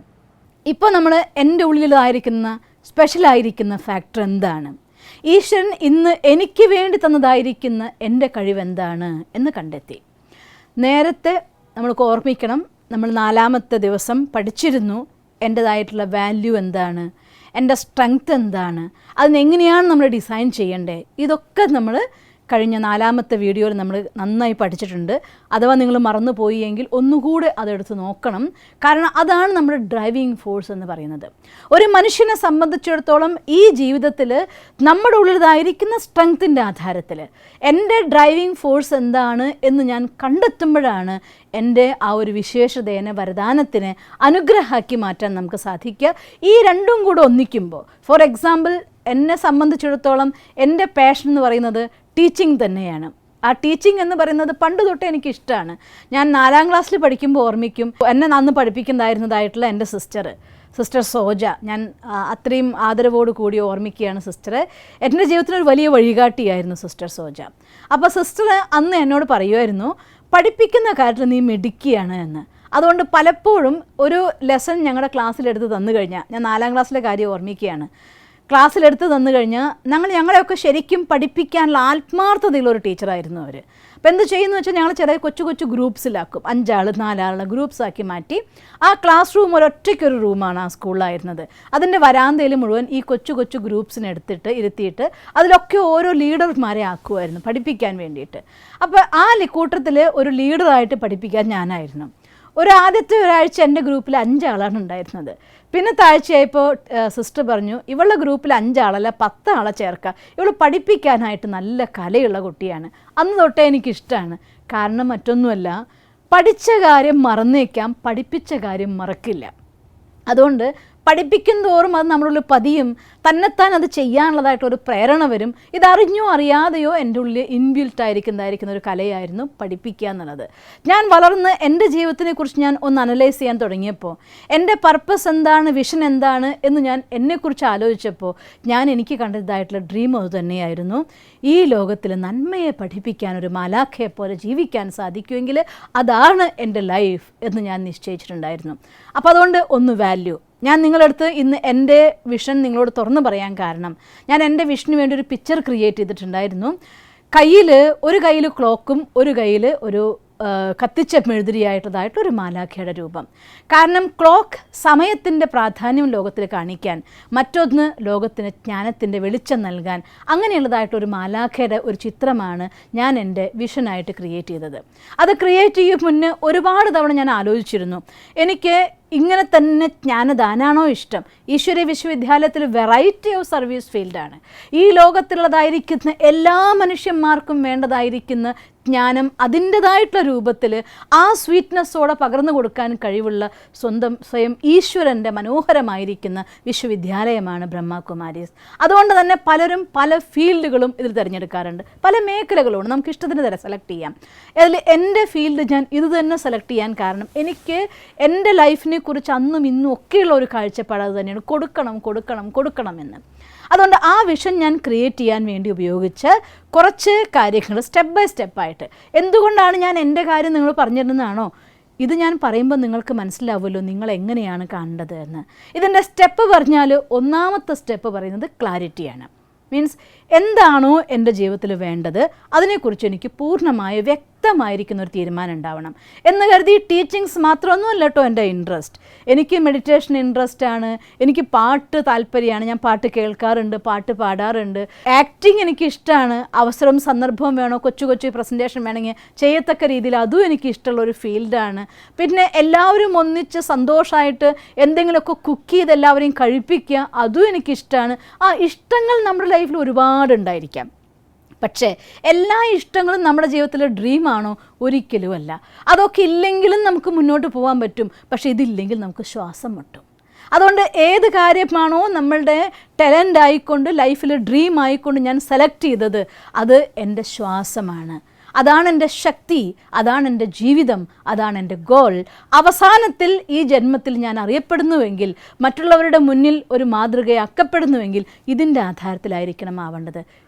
ഇപ്പോൾ നമ്മൾ എൻ്റെ ഉള്ളിലായിരിക്കുന്ന സ്പെഷ്യലായിരിക്കുന്ന ഫാക്ടർ എന്താണ്, ഈശ്വരൻ ഇന്ന് എനിക്ക് വേണ്ടി തന്നതായിരിക്കുന്ന എൻ്റെ കഴിവെന്താണ് എന്ന് കണ്ടെത്തി. നേരത്തെ നമ്മൾക്ക് ഓർമ്മിക്കണം, നമ്മൾ 4ാമത്തെ ദിവസം പഠിച്ചിരുന്നു എൻ്റേതായിട്ടുള്ള വാല്യൂ എന്താണ്, എൻ്റെ സ്ട്രെങ്ത് എന്താണ്, അതിനെങ്ങനെയാണ് നമ്മൾ ഡിസൈൻ ചെയ്യേണ്ടത്. ഇതൊക്കെ നമ്മൾ കഴിഞ്ഞ 4ാമത്തെ വീഡിയോയിൽ നമ്മൾ നന്നായി പഠിച്ചിട്ടുണ്ട്. അഥവാ നിങ്ങൾ മറന്നു പോയി എങ്കിൽ ഒന്നുകൂടെ അതെടുത്ത് നോക്കണം. കാരണം അതാണ് നമ്മുടെ ഡ്രൈവിംഗ് ഫോഴ്സ് എന്ന് പറയുന്നത്. ഒരു മനുഷ്യനെ സംബന്ധിച്ചിടത്തോളം ഈ ജീവിതത്തിൽ നമ്മുടെ ഉള്ളിലായിരിക്കുന്ന സ്ട്രെങ്ത്തിൻ്റെ ആധാരത്തിൽ എൻ്റെ ഡ്രൈവിംഗ് ഫോഴ്സ് എന്താണ് എന്ന് ഞാൻ കണ്ടെത്തുമ്പോഴാണ് എൻ്റെ ആ ഒരു വിശേഷതേനെ വരദാനത്തിന് അനുഗ്രഹമാക്കി മാറ്റാൻ നമുക്ക് സാധിക്കുക. ഈ രണ്ടും കൂടെ ഒന്നിക്കുമ്പോൾ, ഫോർ എക്സാമ്പിൾ എന്നെ സംബന്ധിച്ചിടത്തോളം എൻ്റെ പാഷൻ എന്ന് പറയുന്നത് ടീച്ചിങ് തന്നെയാണ്. ആ ടീച്ചിങ് എന്ന് പറയുന്നത് പണ്ട് തൊട്ടേ എനിക്കിഷ്ടമാണ്. ഞാൻ 4ാം ക്ലാസ്സിൽ പഠിക്കുമ്പോൾ ഓർമ്മിക്കും, എന്നെ അന്ന് പഠിപ്പിക്കുന്നതായിരുന്നതായിട്ടുള്ള എൻ്റെ സിസ്റ്റർ സോജ. ഞാൻ അത്രയും ആദരവോട് കൂടി ഓർമ്മിക്കുകയാണ് സിസ്റ്ററെ. എൻ്റെ ജീവിതത്തിലൊരു വലിയ വഴികാട്ടിയായിരുന്നു സിസ്റ്റർ സോജ. അപ്പോൾ സിസ്റ്റർ അന്ന് എന്നോട് പറയുമായിരുന്നു, പഠിപ്പിക്കുന്ന കാര്യത്തിൽ നീ മിടുക്കിയാണ് എന്ന്. അതുകൊണ്ട് പലപ്പോഴും ഒരു ലെസൺ ഞങ്ങളുടെ ക്ലാസ്സിലെടുത്ത് തന്നു കഴിഞ്ഞാൽ, ഞാൻ 4ാം ക്ലാസ്സിലെ കാര്യം ഓർമ്മിക്കുകയാണ്, ക്ലാസ്സിലെടുത്ത് തന്നു കഴിഞ്ഞാൽ ഞങ്ങളെയൊക്കെ ശരിക്കും പഠിപ്പിക്കാനുള്ള ആത്മാർത്ഥതയുള്ളൊരു ടീച്ചറായിരുന്നു അവർ. അപ്പോൾ എന്ത് ചെയ്യുന്നു വെച്ചാൽ ഞങ്ങൾ ചെറിയ കൊച്ചു ഗ്രൂപ്പ്സിലാക്കും, 5 ആൾ 4 ആളുടെ ഗ്രൂപ്പ്സാക്കി മാറ്റി. ആ ക്ലാസ് റൂം ഒരൊറ്റയ്ക്കൊരു റൂമാണ് ആ സ്കൂളിലായിരുന്നത്. അതിൻ്റെ വരാന്തയിൽ മുഴുവൻ ഈ കൊച്ചു ഗ്രൂപ്പ്സിനെ ഇരുത്തിയിട്ട് അതിലൊക്കെ ഓരോ ലീഡർമാരെ ആക്കുമായിരുന്നു പഠിപ്പിക്കാൻ വേണ്ടിയിട്ട്. അപ്പോൾ ആ കൂട്ടത്തിൽ ഒരു ലീഡറായിട്ട് പഠിപ്പിക്കാൻ ഞാനായിരുന്നു. ആദ്യത്തെ ഒരാഴ്ച എൻ്റെ ഗ്രൂപ്പിൽ 5 ആളാണ് ഉണ്ടായിരുന്നത്. പിന്നത്തെ ആഴ്ചയായപ്പോൾ സിസ്റ്റർ പറഞ്ഞു, ഇവളുടെ ഗ്രൂപ്പിൽ 5 ആളല്ല 10 ആളെ ചേർക്കുക, ഇവൾ പഠിപ്പിക്കാനായിട്ട് നല്ല കലയുള്ള കുട്ടിയാണ്. അന്ന് തൊട്ടേ എനിക്കിഷ്ടമാണ്. കാരണം മറ്റൊന്നുമല്ല, പഠിച്ച കാര്യം മറന്നേക്കാം, പഠിപ്പിച്ച കാര്യം മറക്കില്ല. അതുകൊണ്ട് പഠിപ്പിക്കും തോറും അത് നമ്മളുള്ളിൽ പതിയും, തന്നെത്താൻ അത് ചെയ്യാനുള്ളതായിട്ടൊരു പ്രേരണ വരും. ഇതറിഞ്ഞോ അറിയാതെയോ എൻ്റെ ഉള്ളിൽ ഇൻബിൽട്ടായിരിക്കുന്നതായിരിക്കുന്ന ഒരു കലയായിരുന്നു പഠിപ്പിക്കുക എന്നുള്ളത്. ഞാൻ വളർന്ന് എൻ്റെ ജീവിതത്തിനെക്കുറിച്ച് ഞാൻ ഒന്ന് അനലൈസ് ചെയ്യാൻ തുടങ്ങിയപ്പോൾ, എൻ്റെ പർപ്പസ് എന്താണ്, വിഷൻ എന്താണ് എന്ന് ഞാൻ എന്നെക്കുറിച്ച് ആലോചിച്ചപ്പോൾ എനിക്ക് കണ്ടതായിട്ടുള്ള ഡ്രീം അത് തന്നെയായിരുന്നു. ഈ ലോകത്തിൽ നന്മയെ പഠിപ്പിക്കാൻ ഒരു മാലാഖയെ പോലെ ജീവിക്കാൻ സാധിക്കുമെങ്കിൽ അതാണ് എൻ്റെ ലൈഫ് എന്ന് ഞാൻ നിശ്ചയിച്ചിട്ടുണ്ടായിരുന്നു. അപ്പോൾ അതുകൊണ്ട് ഒന്ന് വാല്യൂ. ഞാൻ നിങ്ങളടുത്ത് ഇന്ന് എൻ്റെ വിഷൻ നിങ്ങളോട് തുറന്നു പറയാൻ കാരണം, ഞാൻ എൻ്റെ വിഷന് വേണ്ടി ഒരു പിക്ചർ ക്രിയേറ്റ് ചെയ്തിട്ടുണ്ടായിരുന്നു. ഒരു കയ്യിൽ ക്ലോക്കും ഒരു കയ്യിൽ ഒരു കത്തിച്ച മെഴുതിരിയായിട്ടൊരു മാലാഖയുടെ രൂപം. കാരണം ക്ലോക്ക് സമയത്തിൻ്റെ പ്രാധാന്യം ലോകത്തിൽ കാണിക്കാൻ, മറ്റൊന്ന് ലോകത്തിന് ജ്ഞാനത്തിൻ്റെ വെളിച്ചം നൽകാൻ, അങ്ങനെയുള്ളതായിട്ടൊരു മാലാഖയുടെ ഒരു ചിത്രമാണ് ഞാൻ എൻ്റെ വിഷനായിട്ട് ക്രിയേറ്റ് ചെയ്തത്. അത് ക്രിയേറ്റ് ചെയ്യും മുന്നേ ഒരുപാട് തവണ ഞാൻ ആലോചിച്ചിരുന്നു, എനിക്ക് ഇങ്ങനെ തന്നെ ജ്ഞാനദാനാണോ ഇഷ്ടം. ഈശ്വരീയ വിശ്വവിദ്യാലയത്തിൽ വെറൈറ്റി ഓഫ് സർവീസ് ഫീൽഡാണ്. ഈ ലോകത്തുള്ളതായിരിക്കുന്ന എല്ലാ മനുഷ്യന്മാർക്കും വേണ്ടതായിരിക്കുന്ന ജ്ഞാനം അതിൻ്റെതായിട്ടുള്ള രൂപത്തിൽ ആ സ്വീറ്റ്നെസ്സോടെ പകർന്നു കൊടുക്കാൻ കഴിവുള്ള സ്വയം ഈശ്വരൻ്റെ മനോഹരമായിരിക്കുന്ന വിശ്വവിദ്യാലയമാണ് ബ്രഹ്മകുമാരീസ്. അതുകൊണ്ട് തന്നെ പലരും പല ഫീൽഡുകളും ഇതിൽ തിരഞ്ഞെടുക്കാറുണ്ട്, പല മേഖലകളുണ്ട്, നമുക്ക് ഇഷ്ടത്തിന് സെലക്ട് ചെയ്യാം. അതിൽ എൻ്റെ ഫീൽഡ് ഞാൻ ഇത് തന്നെ സെലക്ട് ചെയ്യാൻ കാരണം, എനിക്ക് എൻ്റെ ലൈഫിനെ കുറിച്ച് അന്നും ഇന്നും ഒക്കെയുള്ള ഒരു കാഴ്ചപ്പാട് അത് തന്നെയാണ്, കൊടുക്കണം എന്ന്. അതുകൊണ്ട് ആ വിഷൻ ഞാൻ ക്രിയേറ്റ് ചെയ്യാൻ വേണ്ടി ഉപയോഗിച്ച കുറച്ച് കാര്യങ്ങൾ സ്റ്റെപ്പ് ബൈ സ്റ്റെപ്പായിട്ട്. എന്തുകൊണ്ടാണ് ഞാൻ എൻ്റെ കാര്യം നിങ്ങൾ പറഞ്ഞിരുന്നതാണോ, ഇത് ഞാൻ പറയുമ്പോൾ നിങ്ങൾക്ക് മനസ്സിലാവുമല്ലോ നിങ്ങൾ എങ്ങനെയാണ് കാണേണ്ടത് എന്ന്. ഇതിൻ്റെ സ്റ്റെപ്പ് പറഞ്ഞാൽ 1ാമത്തെ സ്റ്റെപ്പ് പറയുന്നത് ക്ലാരിറ്റിയാണ്. മീൻസ് എന്താണോ എൻ്റെ ജീവിതത്തിൽ വേണ്ടത് അതിനെക്കുറിച്ച് എനിക്ക് പൂർണ്ണമായ വ്യക്തമായിരിക്കുന്ന ഒരു തീരുമാനം ഉണ്ടാവണം എന്ന് കരുതി ടീച്ചിങ്സ് മാത്രമൊന്നുമല്ല കേട്ടോ എൻ്റെ ഇൻട്രസ്റ്റ്. എനിക്ക് മെഡിറ്റേഷൻ ഇൻട്രസ്റ്റ് ആണ്, എനിക്ക് പാട്ട് താല്പര്യമാണ്, ഞാൻ പാട്ട് കേൾക്കാറുണ്ട്, പാട്ട് പാടാറുണ്ട്, ആക്ടിങ് എനിക്ക് ഇഷ്ടമാണ്. അവസരവും സന്ദർഭവും വേണോ, കൊച്ചു കൊച്ചു പ്രസൻറ്റേഷൻ വേണമെങ്കിൽ ചെയ്യത്തക്ക രീതിയിൽ അതും എനിക്ക് ഇഷ്ടമുള്ളൊരു ഫീൽഡാണ്. പിന്നെ എല്ലാവരും ഒന്നിച്ച് സന്തോഷമായിട്ട് എന്തെങ്കിലുമൊക്കെ കുക്ക് ചെയ്ത് എല്ലാവരെയും കഴിപ്പിക്കുക, അതും എനിക്കിഷ്ടമാണ്. ആ ഇഷ്ടങ്ങൾ നമ്മുടെ ലൈഫിൽ ഒരുപാടുണ്ടായിരിക്കാം. പക്ഷേ എല്ലാ ഇഷ്ടങ്ങളും നമ്മുടെ ജീവിതത്തിലെ ഡ്രീമാണോ? ഒരിക്കലും അല്ല. അതൊക്കെ ഇല്ലെങ്കിലും നമുക്ക് മുന്നോട്ട് പോകാൻ പറ്റും, പക്ഷേ ഇതില്ലെങ്കിൽ നമുക്ക് ശ്വാസം മുട്ടും. അതുകൊണ്ട് ഏത് കാര്യമാണോ നമ്മളുടെ ടാലൻ്റ് ആയിക്കൊണ്ട് ലൈഫിൽ ഡ്രീം ആയിക്കൊണ്ട് ഞാൻ സെലക്ട് ചെയ്തത്, അത് എൻ്റെ ശ്വാസമാണ്, അതാണ് എൻ്റെ ശക്തി, അതാണ് എൻ്റെ ജീവിതം, അതാണ് എൻ്റെ ഗോൾ. അവസാനത്തിൽ ഈ ജന്മത്തിൽ ഞാൻ അറിയപ്പെടുന്നുവെങ്കിൽ, മറ്റുള്ളവരുടെ മുന്നിൽ ഒരു മാതൃകയാക്കപ്പെടുന്നുവെങ്കിൽ ഇതിൻ്റെ ആധാരത്തിലായിരിക്കണം ആവേണ്ടത്.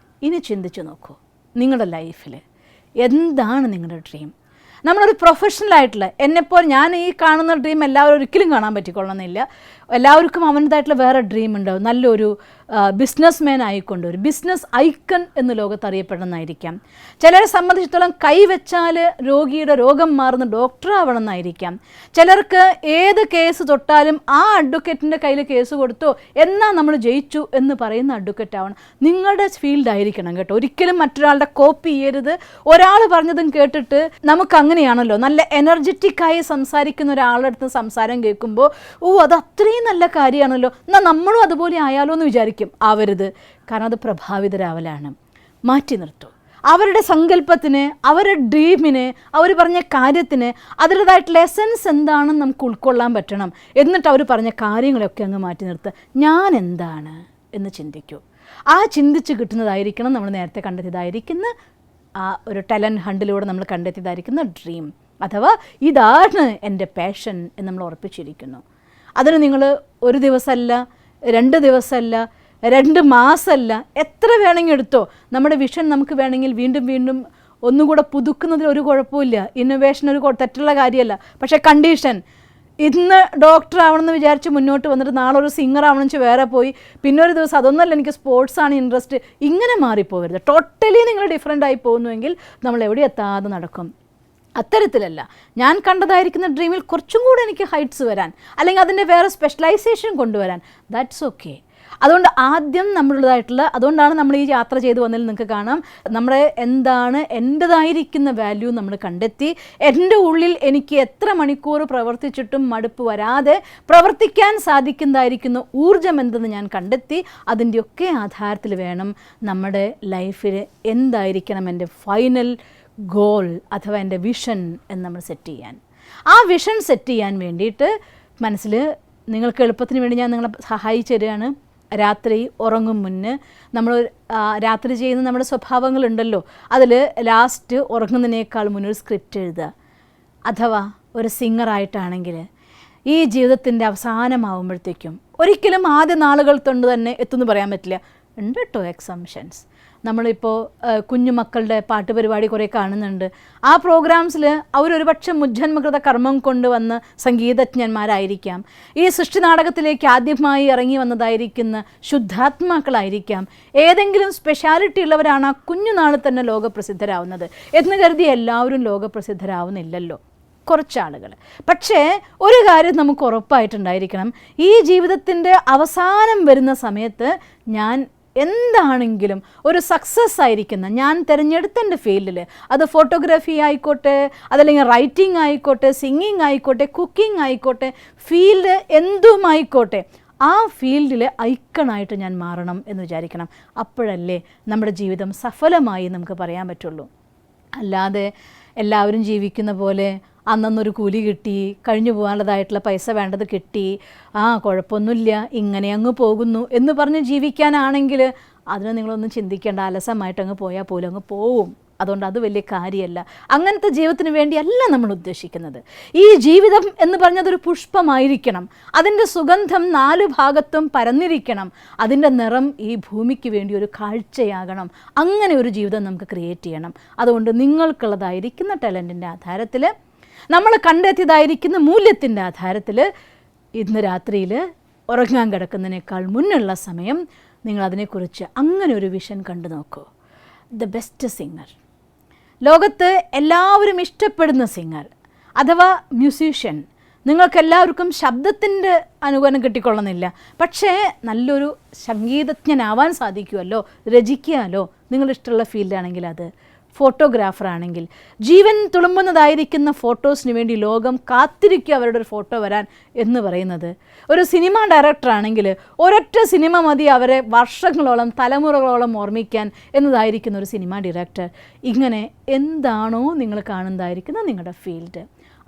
ഇനി ചിന്തിച്ചു നോക്കൂ, നിങ്ങളുടെ ലൈഫിൽ എന്താണ് നിങ്ങളുടെ ഡ്രീം? നമ്മളൊരു പ്രൊഫഷണലായിട്ടുള്ള എന്നെപ്പോൾ ഞാൻ ഈ കാണുന്ന ഡ്രീം എല്ലാവരും ഒരിക്കലും കാണാൻ പറ്റിക്കൊള്ളണമെന്നില്ല. എല്ലാവർക്കും അവൻ്റേതായിട്ടുള്ള വേറെ ഡ്രീം ഉണ്ടാവും. നല്ലൊരു ബിസിനസ് മാൻ ആയിക്കൊണ്ട് ഒരു ബിസിനസ് ഐക്കൺ എന്ന് ലോകത്ത് അറിയപ്പെടുന്നതായിരിക്കാം. ചിലരെ സംബന്ധിച്ചിടത്തോളം കൈവച്ചാൽ രോഗിയുടെ രോഗം മാറുന്ന ഡോക്ടർ ആവണം എന്നായിരിക്കാം. ചിലർക്ക് ഏത് കേസ് തൊട്ടാലും ആ അഡ്വക്കേറ്റിൻ്റെ കയ്യിൽ കേസ് കൊടുത്തോ എന്നാൽ നമ്മൾ ജയിച്ചു എന്ന് പറയുന്ന അഡ്വക്കേറ്റ് ആവണം. നിങ്ങളുടെ ഫീൽഡായിരിക്കണം കേട്ടോ. ഒരിക്കലും മറ്റൊരാളുടെ കോപ്പി ചെയ്യരുത്. ഒരാൾ പറഞ്ഞതും കേട്ടിട്ട് നമുക്ക് അങ്ങനെയാണല്ലോ, നല്ല എനർജറ്റിക്കായി സംസാരിക്കുന്ന ഒരാളുടെ അടുത്ത് സംസാരം കേൾക്കുമ്പോൾ അത് അത്രയും നല്ല കാര്യമാണല്ലോ, എന്നാൽ നമ്മളും അതുപോലെ ആയാലോ എന്ന് വിചാരിക്കും. ആവരുത്. കാരണം അത് പ്രഭാവിതരാവലാണ്. മാറ്റി നിർത്തൂ. അവരുടെ സങ്കല്പത്തിന്, അവരുടെ ഡ്രീമിന്, അവർ പറഞ്ഞ കാര്യത്തിന് അതിൻ്റേതായിട്ടുള്ള എസൻസ് എന്താണെന്ന് നമുക്ക് ഉൾക്കൊള്ളാൻ പറ്റണം. എന്നിട്ട് അവർ പറഞ്ഞ കാര്യങ്ങളൊക്കെ അങ്ങ് മാറ്റി നിർത്തുക. ഞാൻ എന്താണ് എന്ന് ചിന്തിക്കൂ. ആ ചിന്തിച്ച് കിട്ടുന്നതായിരിക്കണം നമ്മൾ നേരത്തെ കണ്ടെത്തിയതായിരിക്കുന്ന ആ ഒരു ടാലൻറ്റ് ഹണ്ടിലൂടെ നമ്മൾ കണ്ടെത്തിയതായിരിക്കുന്ന ഡ്രീം, അഥവാ ഇതാണ് എൻ്റെ പാഷൻ എന്ന് നമ്മൾ ഉറപ്പിച്ചിരിക്കുന്നു. അതിന് നിങ്ങൾ ഒരു ദിവസമല്ല, 2 ദിവസമല്ല, 2 മാസമല്ല, എത്ര വേണമെങ്കിൽ എടുത്തോ. നമ്മുടെ വിഷൻ നമുക്ക് വേണമെങ്കിൽ വീണ്ടും വീണ്ടും ഒന്നുകൂടെ പുതുക്കുന്നതിൽ ഒരു കുഴപ്പമില്ല. ഇന്നോവേഷൻ ഒരു തെറ്റുള്ള കാര്യമല്ല. പക്ഷേ കണ്ടീഷൻ, ഇന്ന് ഡോക്ടർ ആവണമെന്ന് വിചാരിച്ച് മുന്നോട്ട് വന്നിട്ട് നാളെ ഒരു സിംഗർ ആവണമെന്ന് വെച്ച് വേറെ പോയി, പിന്നെ ഒരു ദിവസം അതൊന്നല്ല എനിക്ക് സ്പോർട്സാണ് ഇൻട്രസ്റ്റ്, ഇങ്ങനെ മാറിപ്പോകരുത്. ടോട്ടലി നിങ്ങൾ ഡിഫറെൻ്റ് ആയി പോകുന്നുവെങ്കിൽ നമ്മൾ എവിടെ എത്താതെ നടക്കും. അത്തരത്തിലല്ല. ഞാൻ കണ്ടതായിരിക്കുന്ന ഡ്രീമിൽ കുറച്ചും കൂടെ എനിക്ക് ഹൈറ്റ്സ് വരാൻ, അല്ലെങ്കിൽ അതിൻ്റെ വേറെ സ്പെഷ്യലൈസേഷൻ കൊണ്ടുവരാൻ, ദാറ്റ്സ് ഓക്കെ. അതുകൊണ്ട് ആദ്യം നമ്മളുടേതായിട്ടുള്ള, അതുകൊണ്ടാണ് നമ്മൾ ഈ യാത്ര ചെയ്ത് വന്നതിൽ നിങ്ങൾക്ക് കാണാം, നമ്മുടെ എന്താണ് എൻ്റെതായിരിക്കുന്ന വാല്യൂ നമ്മൾ കണ്ടെത്തി. എൻ്റെ ഉള്ളിൽ എനിക്ക് എത്ര മണിക്കൂർ പ്രവർത്തിച്ചിട്ടും മടുപ്പ് വരാതെ പ്രവർത്തിക്കാൻ സാധിക്കുന്നതായിരിക്കുന്ന ഊർജ്ജം എന്തെന്ന് ഞാൻ കണ്ടെത്തി. അതിൻ്റെയൊക്കെ ആധാരത്തിൽ വേണം നമ്മുടെ ലൈഫിൽ എന്തായിരിക്കണം എൻ്റെ ഫൈനൽ ഗോൾ അഥവാ എൻ്റെ വിഷൻ എന്ന് നമ്മൾ സെറ്റ് ചെയ്യാൻ. ആ വിഷൻ സെറ്റ് ചെയ്യാൻ വേണ്ടിയിട്ട് മനസ്സിൽ നിങ്ങൾക്ക് എളുപ്പത്തിന് വേണ്ടി ഞാൻ നിങ്ങളെ സഹായിച്ചു തരികയാണ്. രാത്രി ഉറങ്ങും മുന്നേ നമ്മൾ രാത്രി ചെയ്യുന്ന നമ്മുടെ സ്വഭാവങ്ങളുണ്ടല്ലോ, അതിൽ ലാസ്റ്റ് ഉറങ്ങുന്നതിനേക്കാൾ മുന്നേ ഒരു സ്ക്രിപ്റ്റ് എഴുതുക. അഥവാ ഒരു സിംഗറായിട്ടാണെങ്കിൽ ഈ ജീവിതത്തിൻ്റെ അവസാനമാകുമ്പോഴത്തേക്കും ഒരിക്കലും ആദ്യ നാളുകൾ കൊണ്ട് തന്നെ എത്തുമെന്ന് പറയാൻ പറ്റില്ല. ഉണ്ട് കേട്ടോ എക്സംഷൻസ്. നമ്മളിപ്പോൾ കുഞ്ഞുമക്കളുടെ പാട്ട് പരിപാടി കുറേ കാണുന്നുണ്ട്. ആ പ്രോഗ്രാംസിൽ അവരൊരു പക്ഷേ മുജ്ജന്മകൃത കർമ്മം കൊണ്ടുവന്ന് സംഗീതജ്ഞന്മാരായിരിക്കാം. ഈ സൃഷ്ടി നാടകത്തിലേക്ക് ആദ്യമായി ഇറങ്ങി വന്നതായിരിക്കുന്ന ശുദ്ധാത്മാക്കളായിരിക്കാം. ഏതെങ്കിലും സ്പെഷ്യാലിറ്റി ഉള്ളവരാണ് ആ കുഞ്ഞുനാളിൽ തന്നെ ലോകപ്രസിദ്ധരാവുന്നത് എന്ന് കരുതി എല്ലാവരും ലോകപ്രസിദ്ധരാവുന്നില്ലല്ലോ, കുറച്ചാളുകൾ. പക്ഷേ ഒരു കാര്യം നമുക്ക് ഉറപ്പായിട്ടുണ്ടായിരിക്കണം, ഈ ജീവിതത്തിൻ്റെ അവസാനം വരുന്ന സമയത്ത് ഞാൻ എന്താണെങ്കിലും ഒരു സക്സസ് ആയിരിക്കുന്ന, ഞാൻ തിരഞ്ഞെടുത്ത എൻ്റെ ഫീൽഡിൽ, അത് ഫോട്ടോഗ്രാഫി ആയിക്കോട്ടെ, അതല്ലെങ്കിൽ റൈറ്റിംഗ് ആയിക്കോട്ടെ, സിംഗിങ് ആയിക്കോട്ടെ, കുക്കിംഗ് ആയിക്കോട്ടെ, ഫീൽഡ് എന്തുമായിക്കോട്ടെ, ആ ഫീൽഡിൽ ഐക്കണായിട്ട് ഞാൻ മാറണം എന്ന് വിചാരിക്കണം. അപ്പോഴല്ലേ നമ്മുടെ ജീവിതം സഫലമായി നമുക്ക് പറയാൻ പറ്റുള്ളൂ. അല്ലാതെ എല്ലാവരും ജീവിക്കുന്ന പോലെ അന്നൊരു കൂലി കിട്ടി, കഴിഞ്ഞു പോകാനുള്ളതായിട്ടുള്ള പൈസ വേണ്ടത് കിട്ടി, കുഴപ്പമൊന്നുമില്ല, ഇങ്ങനെ അങ്ങ് പോകുന്നു എന്ന് പറഞ്ഞ് ജീവിക്കാനാണെങ്കിൽ അതിന് നിങ്ങളൊന്നും ചിന്തിക്കേണ്ട. അലസമായിട്ട് അങ്ങ് പോയാൽ പോലും അങ്ങ് പോവും. അതുകൊണ്ട് അത് വലിയ കാര്യമല്ല. അങ്ങനത്തെ ജീവിതത്തിന് വേണ്ടിയല്ല നമ്മൾ ഉദ്ദേശിക്കുന്നത്. ഈ ജീവിതം എന്ന് പറഞ്ഞതൊരു പുഷ്പമായിരിക്കണം. അതിൻ്റെ സുഗന്ധം 4 ഭാഗത്തും പരന്നിരിക്കണം. അതിൻ്റെ നിറം ഈ ഭൂമിക്ക് വേണ്ടി ഒരു കാഴ്ചയാകണം. അങ്ങനെ ഒരു ജീവിതം നമുക്ക് ക്രിയേറ്റ് ചെയ്യണം. അതുകൊണ്ട് നിങ്ങൾക്കുള്ളതായിരിക്കുന്ന ടാലൻറ്റിൻ്റെ ആധാരത്തിൽ, നമ്മൾ കണ്ടെത്തിയതായിരിക്കുന്ന മൂല്യത്തിൻ്റെ ആധാരത്തിൽ ഇന്ന് രാത്രിയിൽ ഉറങ്ങാൻ കിടക്കുന്നതിനേക്കാൾ മുന്നുള്ള സമയം നിങ്ങൾ അതിനെക്കുറിച്ച് അങ്ങനെ ഒരു വിഷൻ കണ്ടു നോക്കൂ. ദ ബെസ്റ്റ് സിംഗർ, ലോകത്ത് എല്ലാവരും ഇഷ്ടപ്പെടുന്ന സിംഗർ അഥവാ മ്യൂസീഷ്യൻ. നിങ്ങൾക്കെല്ലാവർക്കും ശബ്ദത്തിൻ്റെ അനുകൂലം കിട്ടിക്കൊള്ളുന്നില്ല, പക്ഷേ നല്ലൊരു സംഗീതജ്ഞനാവാൻ സാധിക്കുമല്ലോ, രചിക്കാമല്ലോ. നിങ്ങളിഷ്ടമുള്ള ഫീൽഡാണെങ്കിൽ അത്. ഫോട്ടോഗ്രാഫർ ആണെങ്കിൽ ജീവൻ തുളുമ്പുന്നതായിരിക്കുന്ന ഫോട്ടോസിന് വേണ്ടി ലോകം കാത്തിരിക്കുക അവരുടെ ഒരു ഫോട്ടോ വരാൻ എന്ന് പറയുന്നത്. ഒരു സിനിമ ഡയറക്ടർ ആണെങ്കിൽ ഒരൊറ്റ സിനിമ മതി അവരെ വർഷങ്ങളോളം തലമുറകളോളം ഓർമ്മിക്കാൻ എന്നതായിരിക്കുന്ന ഒരു സിനിമ ഡയറക്ടർ. ഇങ്ങനെ എന്താണോ നിങ്ങൾ കാണുന്നതായിരിക്കുന്ന നിങ്ങളുടെ ഫീൽഡ്,